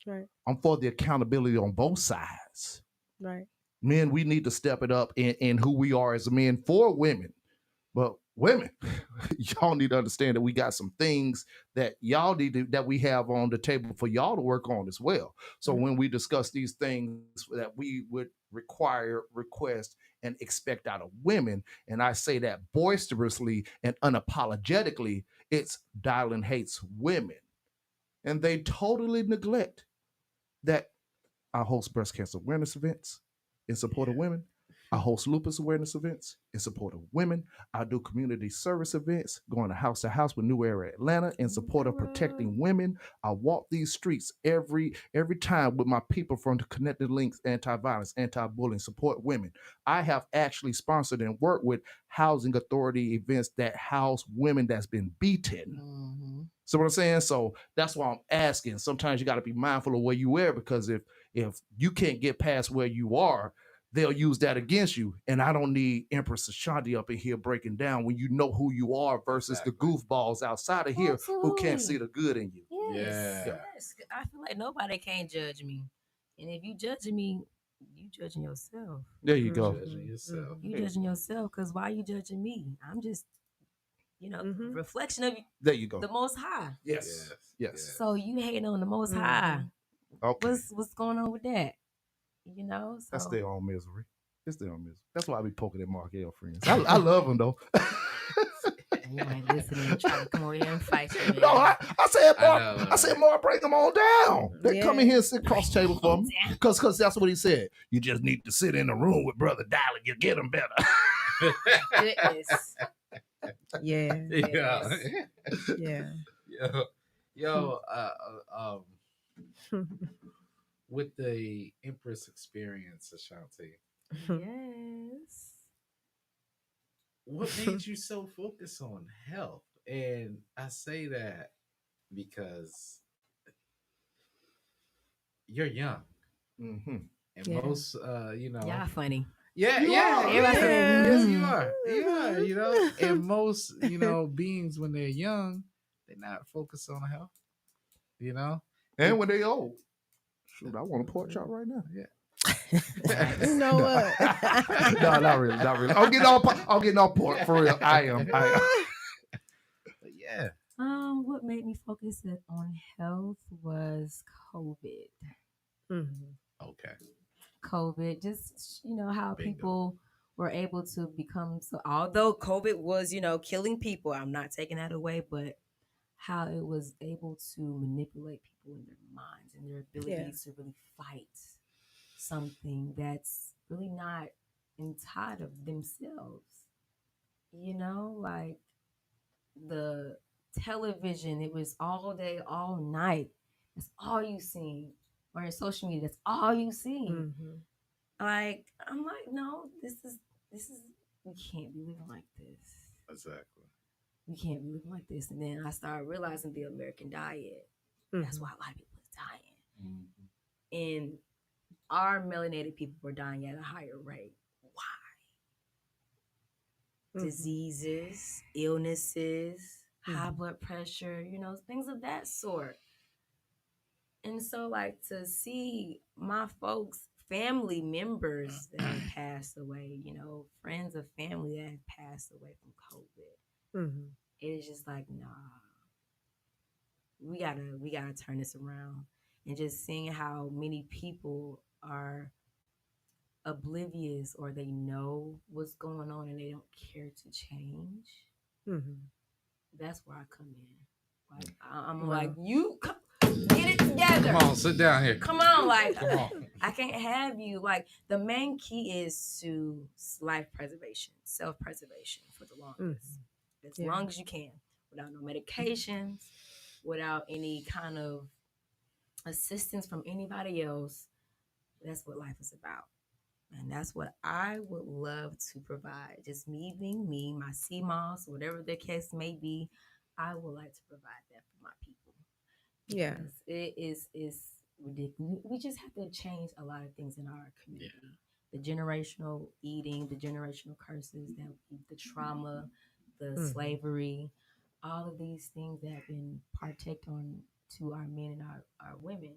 Right. I'm for the accountability on both sides. Right. Men, we need to step it up in who we are as men for women. But women, y'all need to understand that we got some things that y'all that we have on the table for y'all to work on as well. So when we discuss these things that we would require, request, and expect out of women, and I say that boisterously and unapologetically, it's Dylan hates women. And they totally neglect that I host breast cancer awareness events in support of women. I host lupus awareness events in support of women. I do community service events, going to house with New Era Atlanta in support of protecting women. I walk these streets every time with my people from the Connected Links Anti-Violence, Anti-Bullying, Support Women. I have actually sponsored and worked with housing authority events that house women that's been beaten. Mm-hmm. So what I'm saying? So that's why I'm asking. Sometimes you got to be mindful of where you are, because if you can't get past where you are, they'll use that against you. And I don't need Empress Ashanti up in here breaking down when you know who you are versus the goofballs outside of here who can't see the good in you. Yes. Yeah. Yes. I feel like nobody can judge me. And if you judging me, you judging yourself. There you go. Judging yourself. You judging yourself, because why you judging me? I'm just, reflection of There you go. the Most High. Yes. Yes. So you hating on the Most High. Okay. What's going on with that? So That's their own misery. It's their own misery. That's why I be poking at Mark L friends. I love them though. You might listen and try to come over here and fight you. Man. No, I said Mark. I said Mark, break them all down. They come in here and sit across the table for me, because that's what he said. You just need to sit in the room with Brother Dollar. You get them better. Goodness. Yeah. Yeah. Yeah. Yo, with the Empress experience, Ashanti, Yes. what made you so focused on health? And I say that because you're young, Mm-hmm. and Yeah. most, Y'all funny. yeah, You yeah, are. yeah, Yeah. yes, you are, and most, beings when they're young, they're not focused on health, And when they old, shoot, I want a pork chop right now. yeah. You know what? No, not really, not really. I'm getting all pork for real. I am. But yeah, What made me focus on health was COVID. okay, COVID, just how bingo. people were able to become so. Although COVID was killing people, I'm not taking that away, but how it was able to manipulate people in their minds and their ability to really fight something that's really not inside of themselves. Like the television, it was all day, all night. That's all you seen. Or in social media, that's all you seen. Like, I'm like, no, this is we can't be living like this. Exactly. We can't be living like this. And then I started realizing the American diet. That's why a lot of people is dying. And our melanated people were dying at a higher rate. Why? Diseases, illnesses, high blood pressure, things of that sort. And so, like, to see my folks, family members that have passed away, friends of family that have passed away from COVID, it is just like, nah, we gotta turn this around. And just seeing how many people are oblivious, or they know what's going on and they don't care to change. That's where I come in. Like, I'm like, you get it together. Come on, sit down here. Come on, like, Come on. I can't have you. Like, the main key is to life preservation, self-preservation for the longest, as long as you can, without no medications, without any kind of assistance from anybody else. That's what life is about. And that's what I would love to provide. Just me being me, my CMOS, whatever the case may be, I would like to provide that for my people. Yeah. It is ridiculous. We just have to change a lot of things in our community. The generational eating, the generational curses, the trauma, the slavery, all of these things that have been partaked on to our men and our women.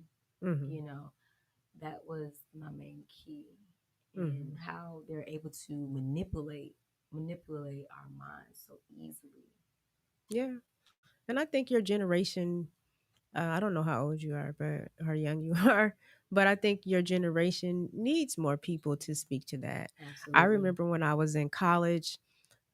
That was my main key. And how they're able to manipulate our minds so easily. Yeah. And I think your generation, I don't know how old you are, but how young you are, but I think your generation needs more people to speak to that. Absolutely. I remember when I was in college,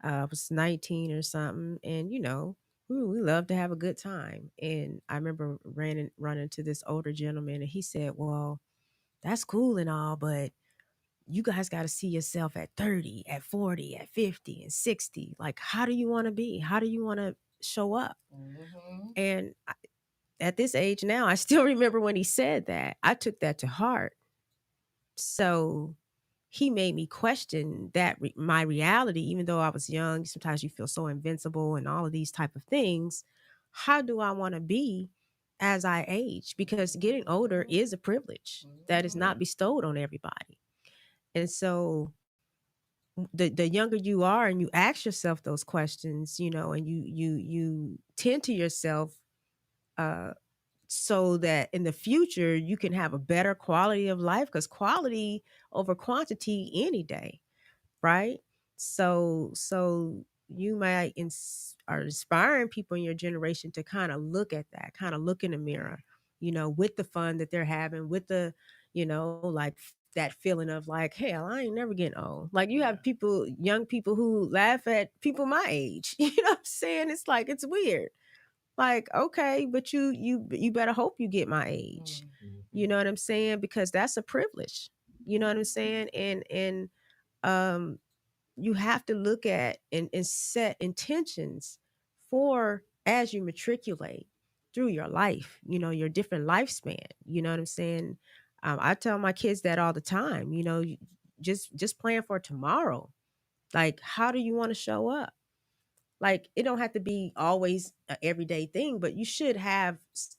I was 19 or something, and we love to have a good time. And I remember running into this older gentleman, and he said, "Well, that's cool and all, but you guys got to see yourself at 30, at 40, at 50 and 60. Like, how do you want to be? How do you want to show up? And at this age now, I still remember when he said that. I took that to heart. So he made me question my reality. Even though I was young, sometimes you feel so invincible and all of these type of things. How do I want to be as I age? Because getting older is a privilege that is not bestowed on everybody. And so the younger you are and you ask yourself those questions, and you tend to yourself, so that in the future you can have a better quality of life, because quality over quantity any day, right? So you might are inspiring people in your generation to kind of look at that, kind of look in the mirror, with the fun that they're having, with the, like that feeling of like, hell, I ain't never getting old. Like you have people, young people who laugh at people my age. You know what I'm saying? It's like, it's weird. Like, okay, but you better hope you get my age. You know what I'm saying? Because that's a privilege. You know what I'm saying? And you have to look at and set intentions for as you matriculate through your life, your different lifespan. You know what I'm saying? I tell my kids that all the time, just plan for tomorrow. Like, how do you want to show up? Like, it don't have to be always an everyday thing, but you should have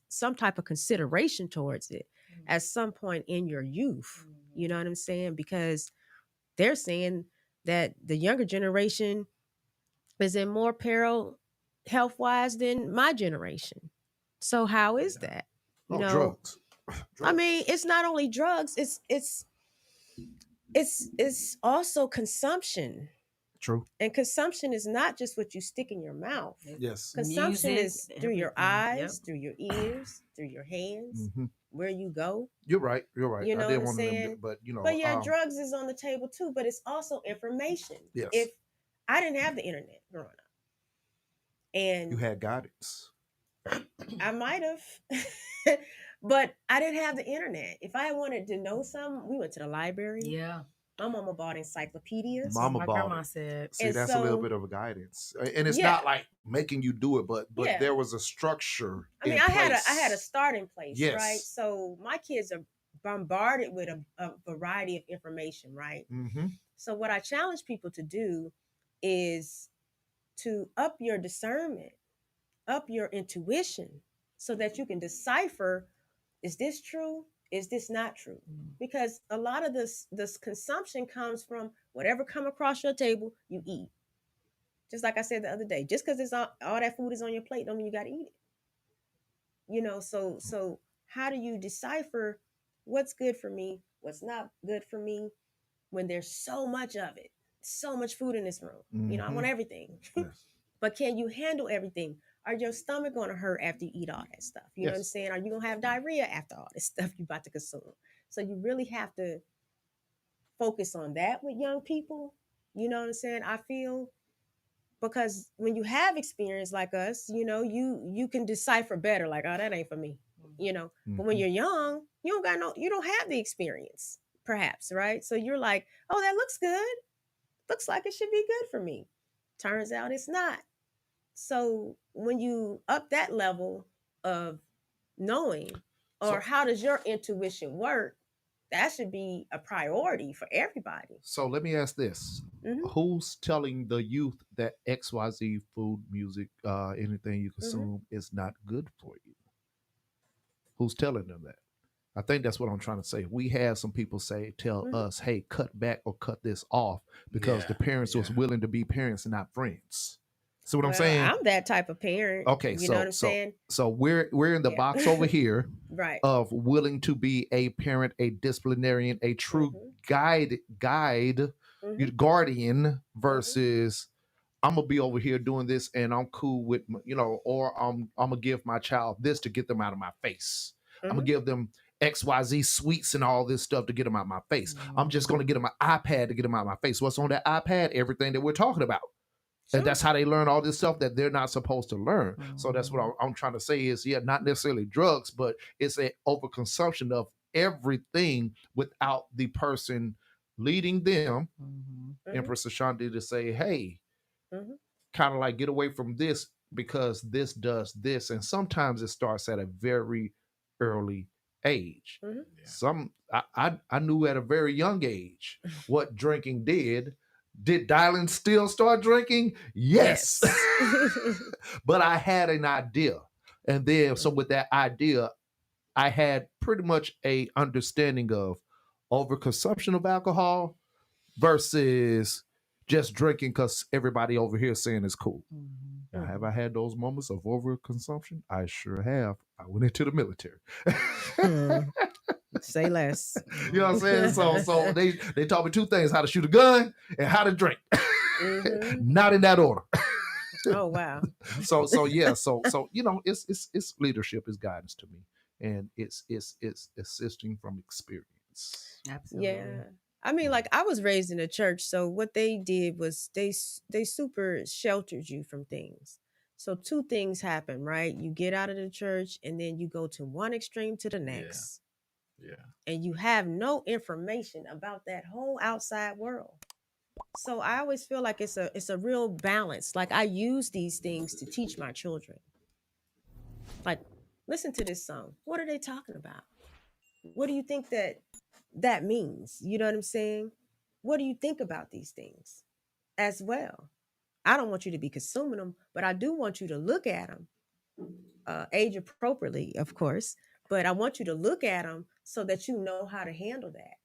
some type of consideration towards it at some point in your youth. You know what I'm saying? Because they're saying that the younger generation is in more peril health wise than my generation. So how is that? Drugs. I mean, it's not only drugs, it's also consumption. True. And consumption is not just what you stick in your mouth. Yes. Consumption is through your eyes, through your ears, through your hands, where you go. You're right. You know what I'm saying? But But yeah, drugs is on the table too, but it's also information. Yes. If I didn't have the internet growing up, and you had guidance, I might have, but I didn't have the internet. If I wanted to know something, we went to the library. Yeah. My mama bought encyclopedias. My grandma said. See, that's a little bit of a guidance, and it's not like making you do it, but there was a structure. I mean, I had a starting place, yes. Right? So my kids are bombarded with a variety of information, right? Mm-hmm. So what I challenge people to do is to up your discernment, up your intuition, so that you can decipher: is this true? Is this not true? Because a lot of this consumption comes from whatever come across your table, you eat. Just like I said the other day, just because it's all that food is on your plate, don't mean you got to eat it. So how do you decipher what's good for me, what's not good for me, when there's so much of it, so much food in this room? Mm-hmm. I want everything. Yes. But can you handle everything? Are your stomach going to hurt after you eat all that stuff? You know what I'm saying? Are you going to have diarrhea after all this stuff you're about to consume? So you really have to focus on that with young people. You know what I'm saying? I feel, because when you have experience like us, you can decipher better, like, oh, that ain't for me, Mm-hmm. But when you're young, you don't have the experience, perhaps, right? So you're like, oh, that looks good. Looks like it should be good for me. Turns out it's not. So when you up that level of knowing, or how does your intuition work, that should be a priority for everybody. So let me ask this. Mm-hmm. Who's telling the youth that XYZ food, music, anything you consume is not good for you? Who's telling them that? I think that's what I'm trying to say. We have some people tell us, hey, cut back or cut this off, because the parents was willing to be parents and not friends. See what I'm saying? I'm that type of parent. Okay, you know what I'm saying? So we're in the box over here, right? Of willing to be a parent, a disciplinarian, a true guardian, versus I'm gonna be over here doing this and I'm cool with, or I'm gonna give my child this to get them out of my face. I'm gonna give them XYZ sweets and all this stuff to get them out of my face. I'm just gonna get them an iPad to get them out of my face. What's on that iPad? Everything that we're talking about. Sure. And that's how they learn all this stuff that they're not supposed to learn. So that's what I'm trying to say is, not necessarily drugs, but it's an overconsumption of everything without the person leading them, Mm-hmm. Empress Ashanti, to say, hey, Mm-hmm. kind of like get away from this because this does this. And sometimes it starts at a very early age. Mm-hmm. Yeah. I knew at a very young age what drinking did. Did Dylan still start drinking? Yes. But I had an idea. And then so with that idea, I had pretty much a understanding of overconsumption of alcohol versus just drinking because everybody over here saying it's cool. Mm-hmm. Now, have I had those moments of overconsumption? I sure have. I went into the military. Say less. You know what I'm saying? So they taught me two things: how to shoot a gun and how to drink. Mm-hmm. Not in that order. Oh wow. So yeah. So you know, it's leadership, is guidance to me, and it's assisting from experience. Absolutely. Yeah. I mean, like I was raised in a church, so what they did was they super sheltered you from things. So two things happen, right? You get out of the church and then you go to one extreme to the next. Yeah. And you have no information about that whole outside world. So I always feel like it's a real balance. Like I use these things to teach my children. Like, listen to this song. What are they talking about? What do you think that means? You know what I'm saying? What do you think about these things as well? I don't want you to be consuming them, but I do want you to look at them, age appropriately, of course. But I want you to look at them so that you know how to handle that.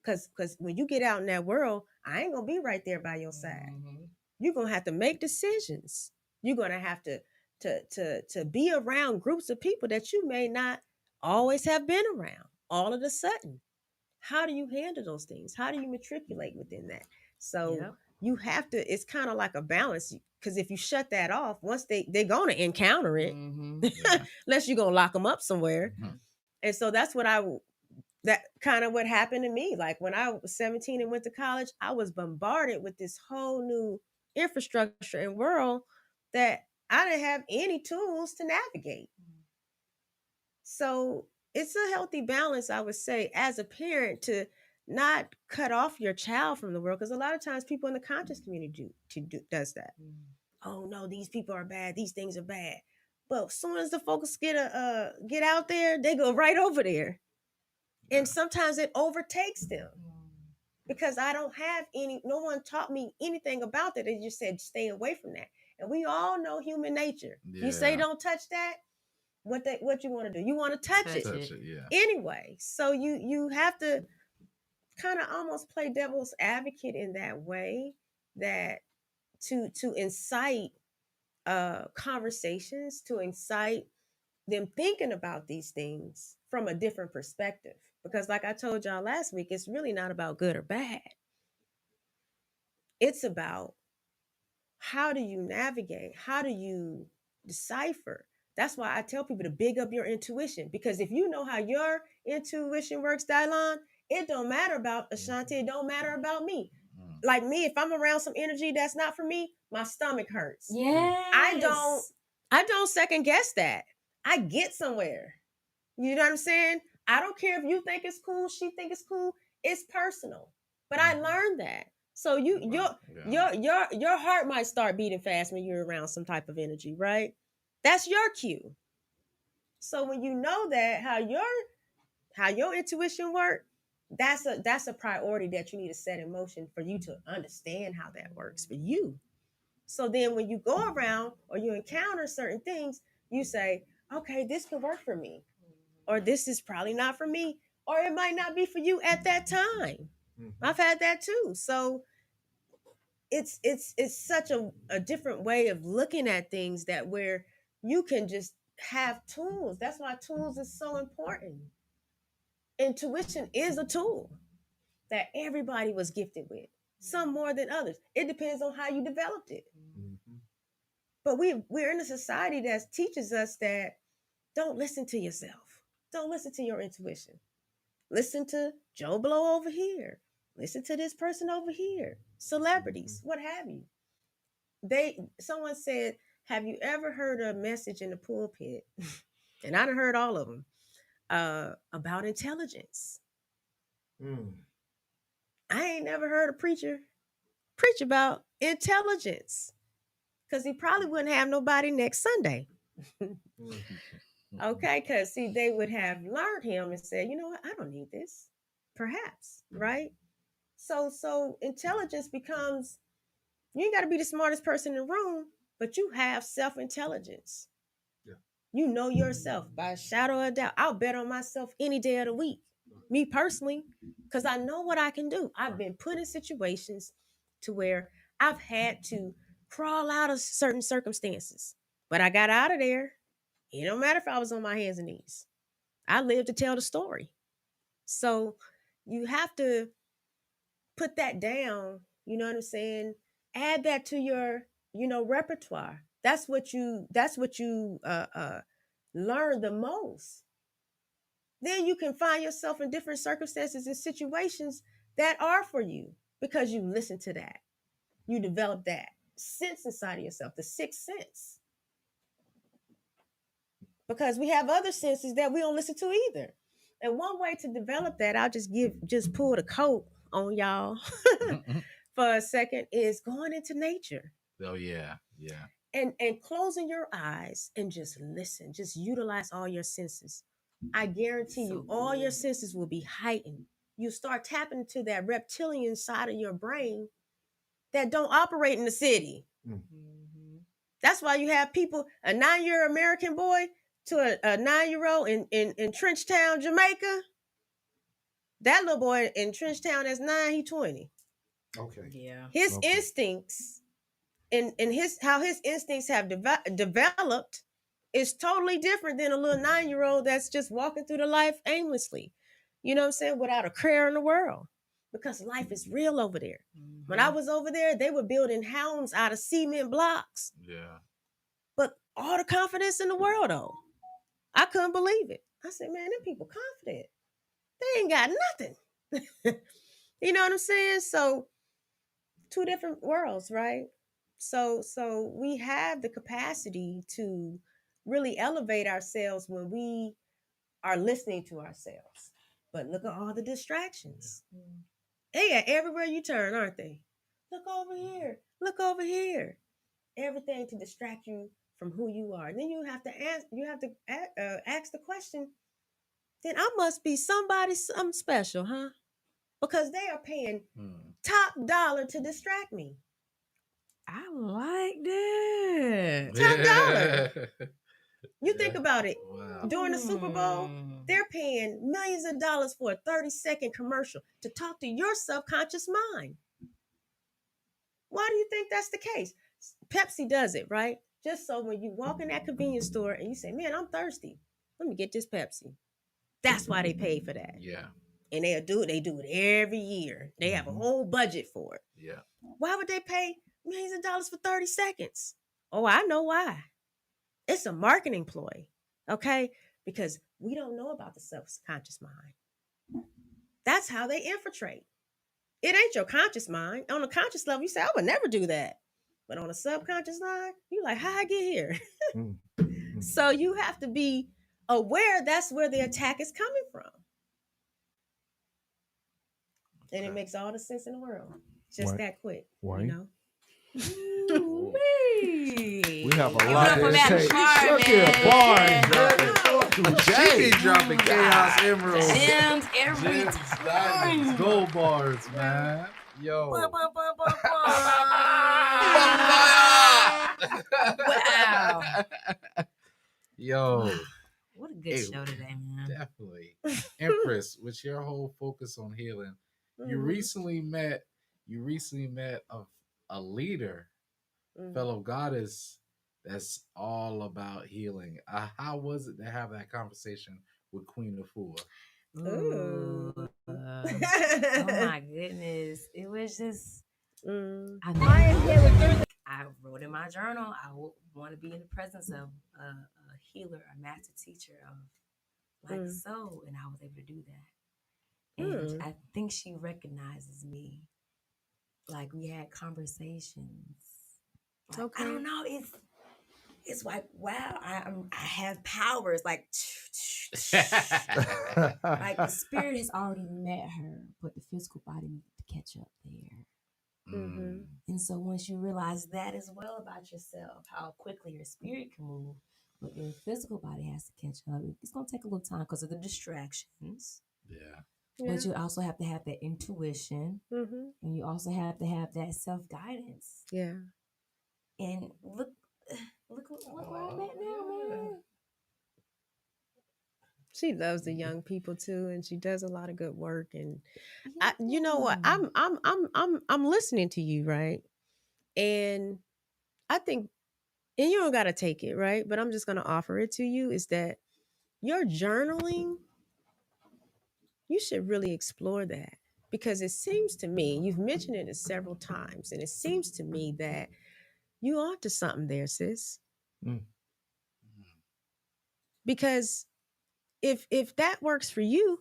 Because when you get out in that world, I ain't gonna be right there by your side. Mm-hmm. You're gonna have to make decisions. You're gonna have to be around groups of people that you may not always have been around all of a sudden. How do you handle those things? How do you matriculate within that? So Yep. you have to, it's kind of like a balance, because if you shut that off, once they're gonna encounter it, Mm-hmm. Yeah. unless you're gonna lock them up somewhere. Mhm. And so that's that kind of what happened to me. Like when I was 17 and went to college, I was bombarded with this whole new infrastructure and world that I didn't have any tools to navigate. So it's a healthy balance, I would say, as a parent, to not cut off your child from the world, because a lot of times people in the conscious community does that. Oh no, these people are bad. These things are bad. But as soon as the folks get out there, they go right over there, and sometimes it overtakes them because I don't have no one taught me anything about that. They just said stay away from that, and we all know human nature. Yeah. You say don't touch that. What you want to do? You want to touch it Yeah. anyway. So you have to kind of almost play devil's advocate in that way, that to incite conversations, to incite them thinking about these things from a different perspective. Because like I told y'all last week, it's really not about good or bad. It's about how do you navigate? How do you decipher? That's why I tell people to big up your intuition, because if you know how your intuition works, Dylan, it don't matter about Ashanti. It don't matter about me. Like me, if I'm around some energy that's not for me, my stomach hurts. Yes. I don't second guess that. I get somewhere. You know what I'm saying? I don't care if you think it's cool, she think it's cool. It's personal. But I learned that. So your heart might start beating fast when you're around some type of energy, right? That's your cue. So when you know that how your intuition works, that's a priority that you need to set in motion for you to understand how that works for you. So then when you go around or you encounter certain things, you say, okay, this could work for me, or this is probably not for me, or it might not be for you at that time. I've had that too. So it's such a different way of looking at things, that where you can just have tools. That's why tools is so important. Intuition is a tool that everybody was gifted with, some more than others. It depends on how you developed it. But we're in a society that teaches us that don't listen to yourself. Don't listen to your intuition. Listen to Joe Blow over here. Listen to this person over here. Celebrities, what have you. Someone said, have you ever heard a message in the pulpit? And I done heard all of them about intelligence. I ain't never heard a preacher preach about intelligence, because he probably wouldn't have nobody next Sunday. Okay, because see, they would have learned him and said, you know what, I don't need this. Perhaps, right? So intelligence becomes, you ain't got to be the smartest person in the room, but you have self-intelligence. Yeah. You know yourself by a shadow of a doubt. I'll bet on myself any day of the week. Me personally, because I know what I can do. I've been put in situations to where I've had to crawl out of certain circumstances, but I got out of there. It don't matter if I was on my hands and knees. I live to tell the story. So you have to put that down, you know what I'm saying? Add that to your, repertoire. That's what you learn the most. Then you can find yourself in different circumstances and situations that are for you because you listen to that. You develop that sense inside of yourself, the sixth sense. Because we have other senses that we don't listen to either. And one way to develop that, I'll just pull the coat on y'all for a second, is going into nature. Oh yeah. And closing your eyes and just listen. Just utilize all your senses. I guarantee you, all your senses will be heightened. You start tapping into that reptilian side of your brain that don't operate in the city. Mm-hmm. That's why you have people, a 9-year American boy to a 9-year-old in Trenchtown, Jamaica. That little boy in Trenchtown that's 9, he 20. Okay. Yeah. His instincts and how his instincts have developed is totally different than a little 9-year-old that's just walking through the life aimlessly. You know what I'm saying? Without a care in the world. Because life is real over there. Mm-hmm. When I was over there, they were building homes out of cement blocks. Yeah. But all the confidence in the world, though. I couldn't believe it. I said, man, them people confident. They ain't got nothing. You know what I'm saying? So, two different worlds, right? So we have the capacity to really elevate ourselves when we are listening to ourselves. But look at all the distractions. They are everywhere you turn, aren't they? Look over here. Look over here. Everything to distract you from who you are. And then you have to ask the question, then I must be somebody something special, huh? Because they are paying top dollar to distract me. I like that. Top dollar. You think about it. Wow. During the Super Bowl, they're paying millions of dollars for a 30-second commercial to talk to your subconscious mind. Why do you think that's the case? Pepsi does it, right? Just so when you walk in that convenience store and you say, man, I'm thirsty. Let me get this Pepsi. That's why they pay for that. Yeah. And they do it every year. They have a whole budget for it. Yeah. Why would they pay millions of dollars for 30 seconds? Oh, I know why. It's a marketing ploy, okay? Because we don't know about the subconscious mind. That's how they infiltrate. It ain't your conscious mind. On a conscious level, you say, I would never do that. But on a subconscious line, you're like, how'd I get here? So you have to be aware that's where the attack is coming from. And it makes all the sense in the world. Just that quick, you know? We have a lot of bars. She be dropping chaos emeralds. Gems every time. Gold bars, man. Yo. Wow. Yo. What a good show today, man. Definitely. Empress, with your whole focus on healing, you recently met a leader, fellow goddess, that's all about healing. How was it to have that conversation with Queen Afua? Oh my goodness. It was just, I wrote in my journal, I want to be in the presence of a healer, a master teacher of like soul, and I was able to do that. And I think she recognizes me. Like we had conversations. Like, I don't know. It's like, wow, I have powers. Like, like the spirit has already met her, but the physical body needs to to catch up there. Mm-hmm. And so once you realize that as well about yourself, how quickly your spirit can move, but your physical body has to catch up. It's going to take a little time because of the distractions. Yeah. But you also have to have that intuition, and you also have to have that self guidance. Yeah. And look where I'm at now, man. She loves the young people too, and she does a lot of good work. And you know what? I'm listening to you, right? And I think, and you don't got to take it, right? But I'm just going to offer it to you, is that your journaling, you should really explore that, because it seems to me, you've mentioned it several times, and it seems to me that you onto something there, sis. Because if that works for you,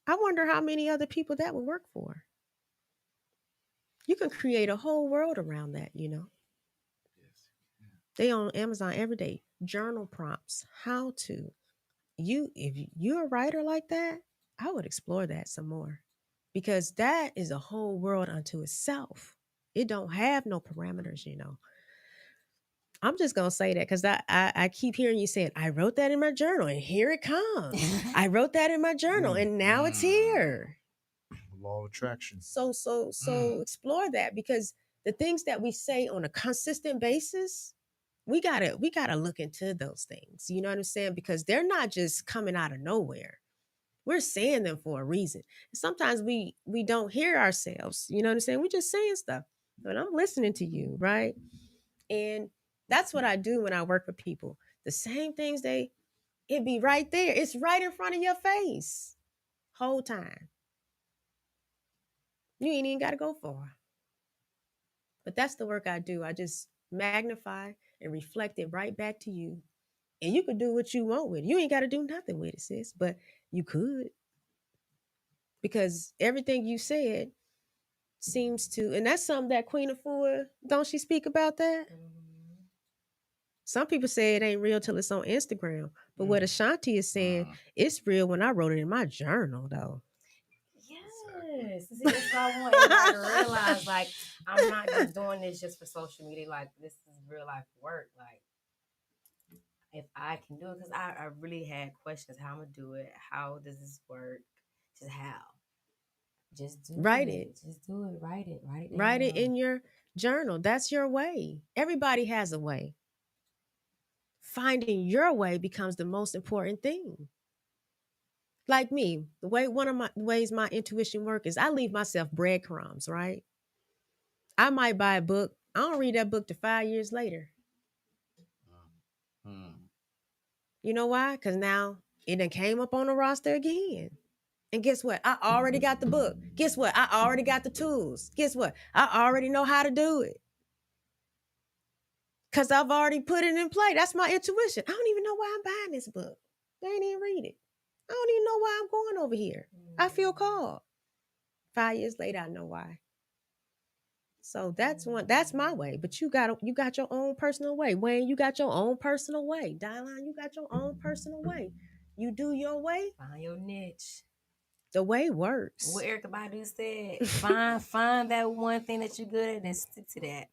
I wonder how many other people that would work for. You can create a whole world around that, you know. Yes. They on Amazon every day. Journal prompts, how to. If you're a writer like that, I would explore that some more, because that is a whole world unto itself. It don't have no parameters, you know. I'm just gonna say that because I keep hearing you saying, I wrote that in my journal and here it comes. I wrote that in my journal and now it's here. Law of attraction. So explore that, because the things that we say on a consistent basis, we gotta look into those things. You know what I'm saying? Because they're not just coming out of nowhere. We're saying them for a reason. Sometimes we don't hear ourselves. You know what I'm saying? We're just saying stuff. But I'm listening to you, right? And that's what I do when I work with people. The same things it be right there. It's right in front of your face. Whole time. You ain't even got to go far. But that's the work I do. I just magnify and reflect it right back to you. And you could do what you want with it. You ain't got to do nothing with it, sis. But you could. Because everything you said seems to, and that's something that Queen Afua, don't she speak about that? Some people say it ain't real till it's on Instagram. But what Ashanti is saying, it's real when I wrote it in my journal, though. Yes. See, that's what I want everybody to realize. Like, I'm not just doing this just for social media. Like, this is real life work. Like, if I can do it, because I really had questions. How I'm going to do it? How does this work? Just how? Just do Write it. Just do it. Write it. Write it down. Write it in your journal. That's your way. Everybody has a way. Finding your way becomes the most important thing. Like me, one of my ways my intuition works is I leave myself breadcrumbs, right? I might buy a book. I don't read that book to 5 years later. You know why? Because now it done came up on the roster again. And guess what? I already got the book. Guess what? I already got the tools. Guess what? I already know how to do it. Because I've already put it in play. That's my intuition. I don't even know why I'm buying this book. I ain't even read it. I don't even know why I'm going over here. I feel called. 5 years later, I know why. So that's my way. But you got your own personal way. Wayne, you got your own personal way. Dylan, you got your own personal way. You do your way. Find your niche. The way works. What Erykah Badu said, find that one thing that you're good at and stick to that.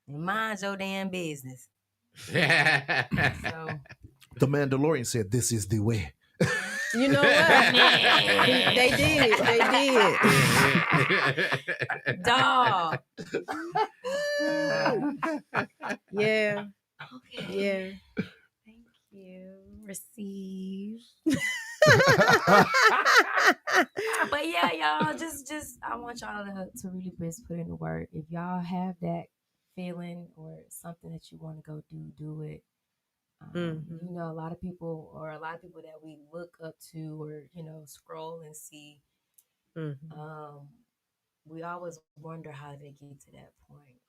And mind your damn business. So, the Mandalorian said, "This is the way." You know what? They did. Dog. Yeah. Okay. Yeah. Thank you. Receive. But yeah, y'all, just I want y'all to really just put in the work. If y'all have that feeling or something that you want to go do it. You know, a lot of people that we look up to or, you know, scroll and see, we always wonder how they get to that point.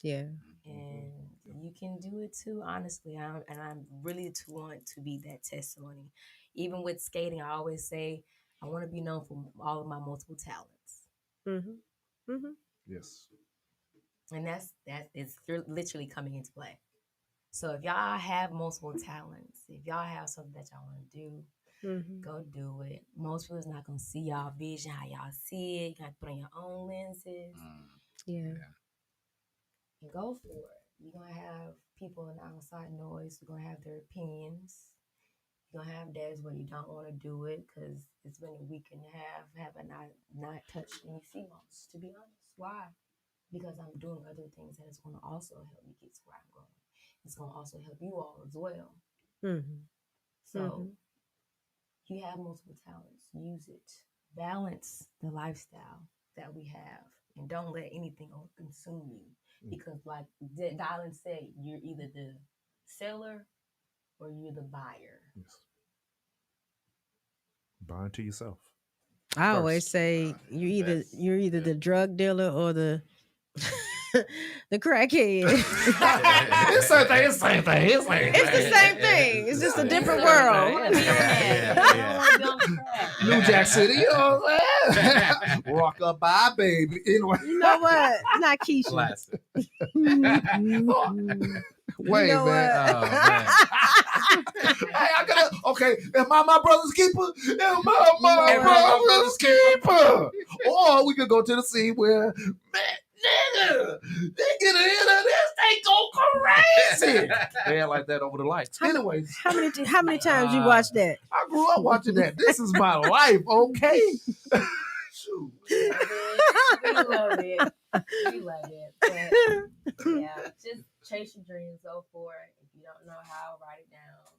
Yeah. And you can do it too, honestly. I'm really want to be that testimony. Even with skating, I always say I want to be known for all of my multiple talents. Yes. And that's literally coming into play. So if y'all have multiple talents, if y'all have something that y'all want to do, Go do it. Most people's not gonna see y'all vision, how y'all see it. You got to put on your own lenses Yeah. and go for it. You're gonna have people in the outside noise. You're gonna have their opinions. You're gonna have days where you don't want to do it because it's been a week and a half. Have I not touched any females? To be honest, why? Because I'm doing other things that is going to also help me get to where I'm going. It's going to also help you all as well. So you have multiple talents. Use it. Balance the lifestyle that we have, and don't let anything consume you. Because, like Dylan said, you're either the seller or you're the buyer. Yes. Buy into yourself. I always First. say Best. you're either the drug dealer or the the crackhead. It's same thing. It's same thing. It's same It's the thing. same thing. It's just a different Yeah. world. New Jack City, you know what I'm saying? Rock up, bye, baby. Anyway. You know what? Not Keisha. Classic. Wait, know man. what? Oh, man. Hey, I gotta. Okay, am I my brother's keeper? Am I my You know what? brother's keeper? Or we could go to the scene where, man, nigga, they get into this, they go crazy. Man, like that over the lights. Anyways, How many times you watched that? I grew up watching that. This is my life, okay? Shoot. We love it. We love it. But, yeah, just chase your dreams, go for it. If you don't know how, write it down.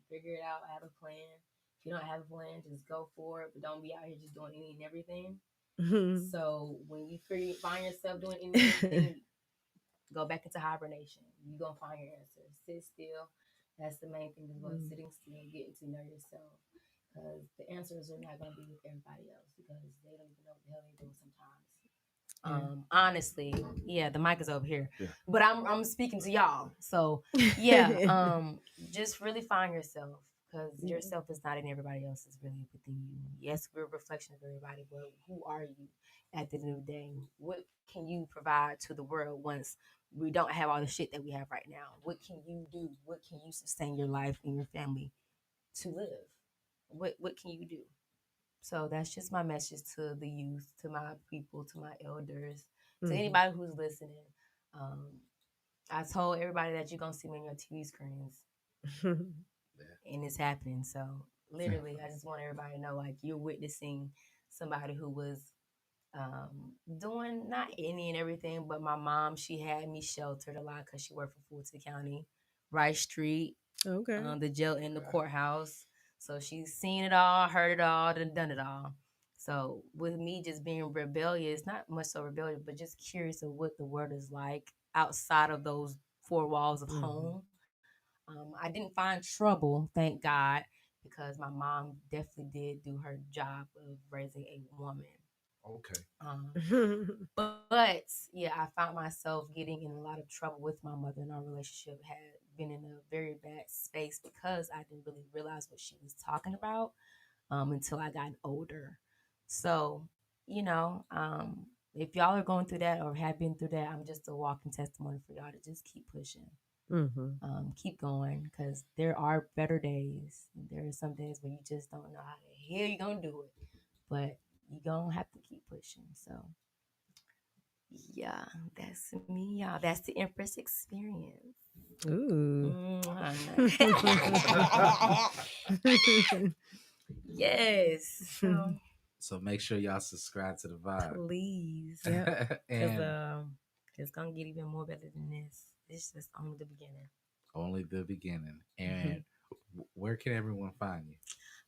Figure it out, have a plan. If you don't have a plan, just go for it. But don't be out here just doing any and everything. So when you find yourself doing anything, go back into hibernation. You're going to find your answer. Sit still. That's the main thing, is about sitting still, getting to know yourself. Because the answers are not going to be with everybody else, because they don't even know what the hell they're doing sometimes. Honestly, yeah, the mic is over here, but I'm speaking to y'all. So yeah, just really find yourself, because yourself is not in everybody else. It's really within you. Yes, we're a reflection of everybody, but who are you at the end of the day? What can you provide to the world once we don't have all the shit that we have right now? What can you do? What can you sustain your life and your family to live? What can you do? So that's just my message to the youth, to my people, to my elders, to anybody who's listening. I told everybody that you're going to see me on your TV screens, and it's happening. So literally, I just want everybody to know, like, you're witnessing somebody who was doing not any and everything, but my mom, she had me sheltered a lot because she worked for Fulton County, Rice Street, Okay. the jail and the courthouse. So she's seen it all, heard it all, done it all. So with me just being rebellious, not much so rebellious, but just curious of what the world is like outside of those four walls of home. I didn't find trouble, thank God, because my mom definitely did do her job of raising a woman. Okay. But yeah, I found myself getting in a lot of trouble with my mother, and our relationship had been in a very bad space because I didn't really realize what she was talking about until I got older. So, you know, if y'all are going through that or have been through that, I'm just a walking testimony for y'all to just keep pushing. Keep going, because there are better days. There are some days where you just don't know how the hell you're going to do it, but you're going to have to keep pushing. So, yeah, that's me, y'all. That's the Empress experience. Ooh. Yes. So make sure y'all subscribe to the vibe. Please. Yep. Because it's going to get even more better than this. This is just only the beginning. Only the beginning. And where can everyone find you?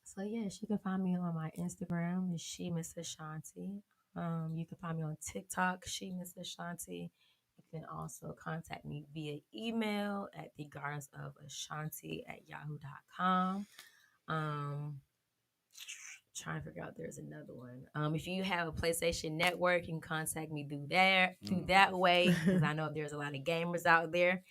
So yes, you can find me on my Instagram, is She Miss Ashanti. You can find me on TikTok, She Miss Ashanti. You can also contact me via email at thegardensofashanti@yahoo.com. Trying to figure out, there's another one. If you have a PlayStation Network, you can contact me through that way, because I know there's a lot of gamers out there.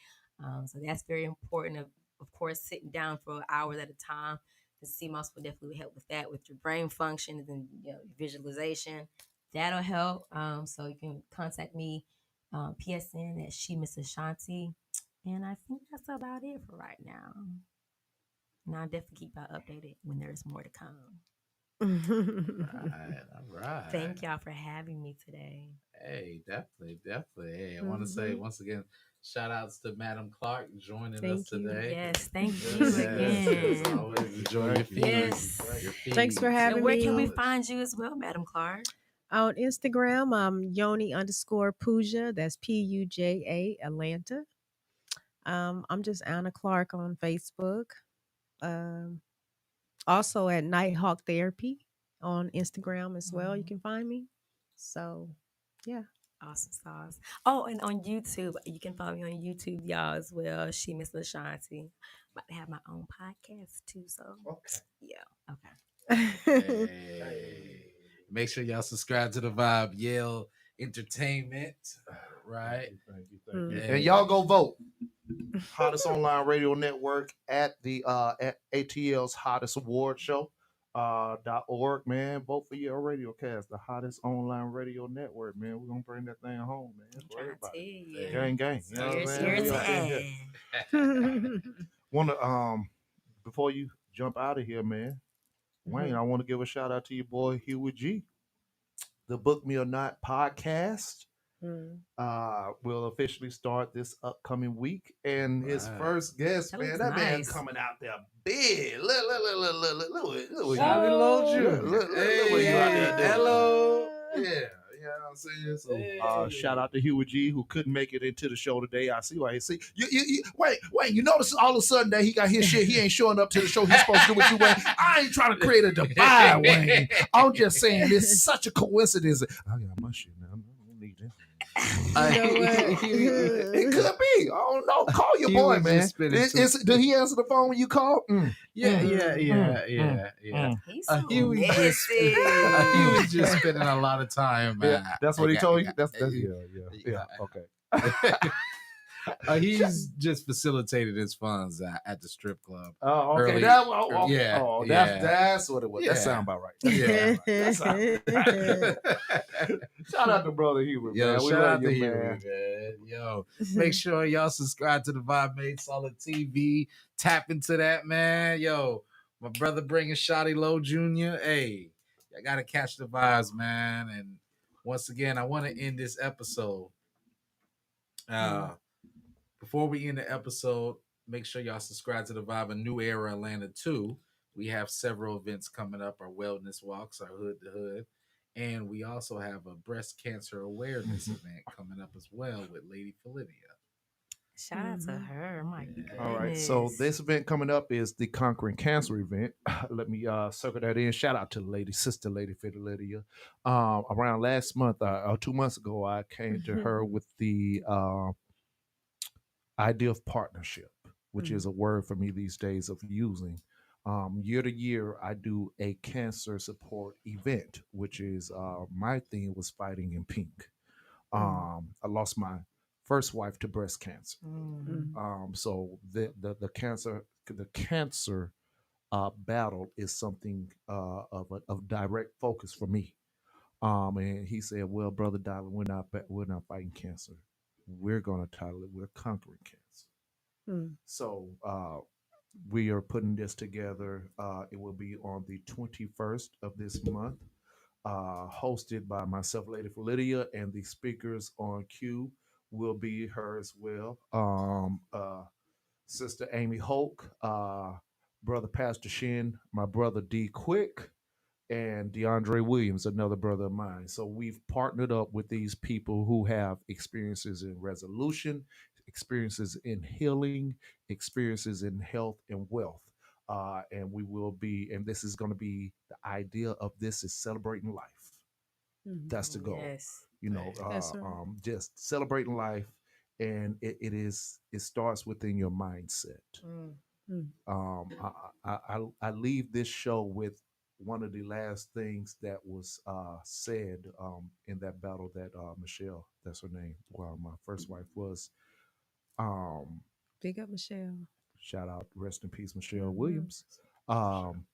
So that's very important. Of course, sitting down for hours at a time. The CMOS will definitely help with that, with your brain functions and visualization. That'll help. So you can contact me, PSN at She Miss Ashanti, and I think that's about it for right now. And I'll definitely keep y'all updated when there's more to come. Right, all right. Thank y'all for having me today. Hey, definitely, definitely. Hey, I want to say Mhm. once again, shout outs to Madam Clark joining us Thank you. today. Yes, thank Yes, you yes, yes. again. Always Thank you, enjoy your thank you, feed. thank you, Yes. thank Your you. Thanks for feeds. And having where can we me. Knowledge. find you as well, Madam Clark? On Instagram, I'm Yoni_Puja. That's Puja Atlanta. I'm just Anna Clark on Facebook. Um, Also at Nighthawk Therapy on Instagram as well. You Mhm. can find me. So, yeah. Awesome sauce. Oh, and on YouTube, you can follow me on YouTube, y'all, as well. She Miss Ashanti. About to have my own podcast too. So, Okay. yeah. Okay. Hey. Make sure y'all subscribe to the Vibe Yale Entertainment. Right. Thank you. And Hey. y'all go vote. Hottest online radio network at the at ATL's hottest award show. .org, man. Vote for your radio cast, the hottest online radio network, man. We're gonna bring that thing home, man, I'm for trying to tell everybody. you. Gang, gang. You know what I'm Cheers, saying? cheers, We up in here. Wanna before you jump out of here, man, Wayne, I want to give a shout out to your boy Huey G. The Book Me or Not podcast Mm. will officially start this upcoming week. And his Right. first guest, That man, looks that man nice. coming out there big. Look what Shawty Low look, Jr. look what you out there doing. Hello. Yeah, you know what I'm saying? So Hey. shout out to Huey G who couldn't make it into the show today. I see why he see wait, you notice all of a sudden that he got his shit, he ain't showing up to the show. He's supposed to do what you Wayne. I ain't trying to create a divide, Wayne. I'm just saying it's such a coincidence. I got my shit now. I don't need that. You know what? It could be. I don't know. Call your He boy, was man. just spinning some- Did he answer the phone when you called? Yeah, mm. He's so He was just messy. he was just spending a lot of time. Yeah, that's what he told you. That's yeah. yeah. Okay. He's just facilitated his funds at the strip club. Oh, okay. Early- yeah, Oh, yeah. that's what it was. That Yeah. sound about right. Yeah. That sound right. Shout out to brother Hubert, Yo, man. We shout love out you, to you, man. man. Yo, make sure y'all subscribe to the Vibe Made Solid TV. Tap into that, man. Yo, my brother bringing Shotty Low Jr. Hey, I gotta catch the vibes, man. And once again, I want to end this episode. Before we end the episode, make sure y'all subscribe to the Vibe, a New Era Atlanta 2. We have several events coming up, our wellness walks, our hood to hood. And we also have a breast cancer awareness event coming up as well with Lady Felidia. Shout out to her. My goodness. All right. So this event coming up is the Conquering Cancer event. Let me circle that in. Shout out to the lady, sister Lady Fidelia. Around last month or 2 months ago, I came to her with the idea of partnership, which is a word for me these days of using. Year to year, I do a cancer support event, which is my theme was fighting in pink. I lost my first wife to breast cancer. So the cancer battle is something of direct focus for me. And he said, "Well, brother Dollar, we're not fighting cancer. We're gonna title it. We're conquering cancer." So we are putting this together. It will be on the 21st of this month, hosted by myself, Lady Lydia, and the speakers on cue will be her as well. Sister Amy Hoke, brother Pastor Shin, my brother D Quick, and DeAndre Williams, another brother of mine. So we've partnered up with these people who have experiences in resolution, experiences in healing, experiences in health and wealth. And we will be, and this is going to be the idea of this is celebrating life. That's the goal. Yes. You know, just celebrating life, and it starts within your mindset. I leave this show with one of the last things that was said in that battle that Michelle, that's her name, well, my first wife was. Big up, Michelle. Shout out, rest in peace, Michelle Williams. I'm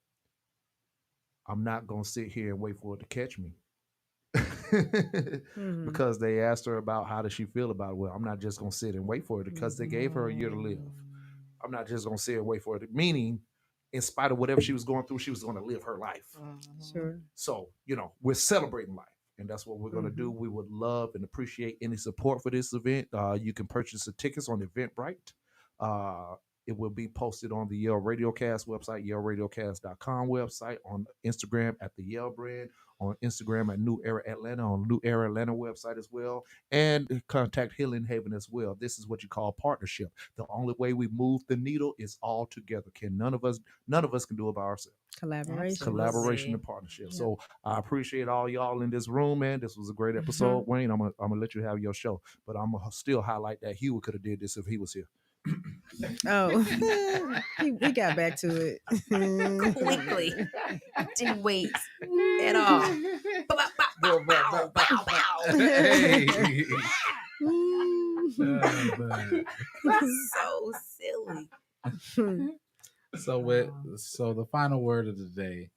not gonna sit here and wait for it to catch me. Because they asked her about how does she feel about it. Well, I'm not just gonna sit and wait for it because they gave her a year to live. I'm not just gonna sit and wait for it. Meaning, in spite of whatever she was going through, she was going to live her life. Sure. So, we're celebrating life. And that's what we're going to do. We would love and appreciate any support for this event. You can purchase the tickets on Eventbrite. It will be posted on the Yale Radiocast website, yalradiocast.com website, on Instagram at the Yale brand, on Instagram at New Era Atlanta, on New Era Atlanta website as well, and contact Healing Haven as well. This is what you call partnership. The only way we move the needle is all together. None of us can do it by ourselves. Collaboration and partnership. Yep. So I appreciate all y'all in this room, man. This was a great episode. Wayne, I'm gonna let you have your show, but I'm gonna still highlight that Hewitt could have did this if he was here. Oh, he got back to it quickly. Didn't wait at all. Hey. So silly. So the final word of the day,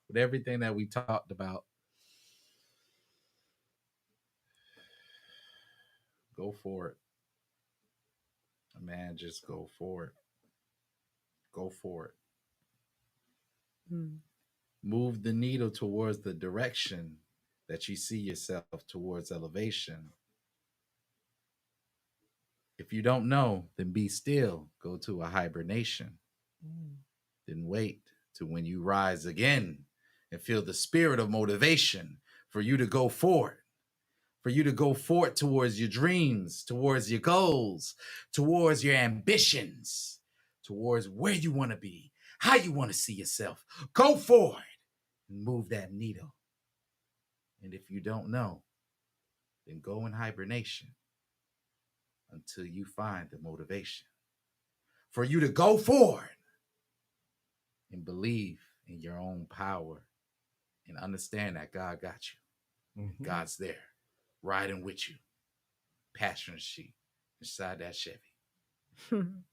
with everything that we talked about, go for it. Man, just go for it. Go for it. Move the needle towards the direction that you see yourself towards elevation. If you don't know, then be still. Go to a hibernation. Then wait to when you rise again and feel the spirit of motivation for you to go forward. For you to go forward towards your dreams, towards your goals, towards your ambitions, towards where you want to be, how you want to see yourself. Go forward and move that needle. And if you don't know, then go in hibernation until you find the motivation for you to go forward and believe in your own power and understand that God got you. God's there, riding with you, passenger seat inside that Chevy.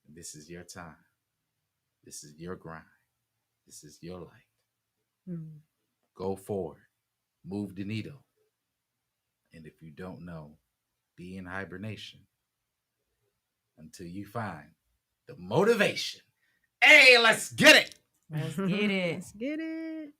This is your time. This is your grind. This is your light. Go forward. Move the needle. And if you don't know, be in hibernation until you find the motivation. Hey, let's get it. Let's get it. Let's get it.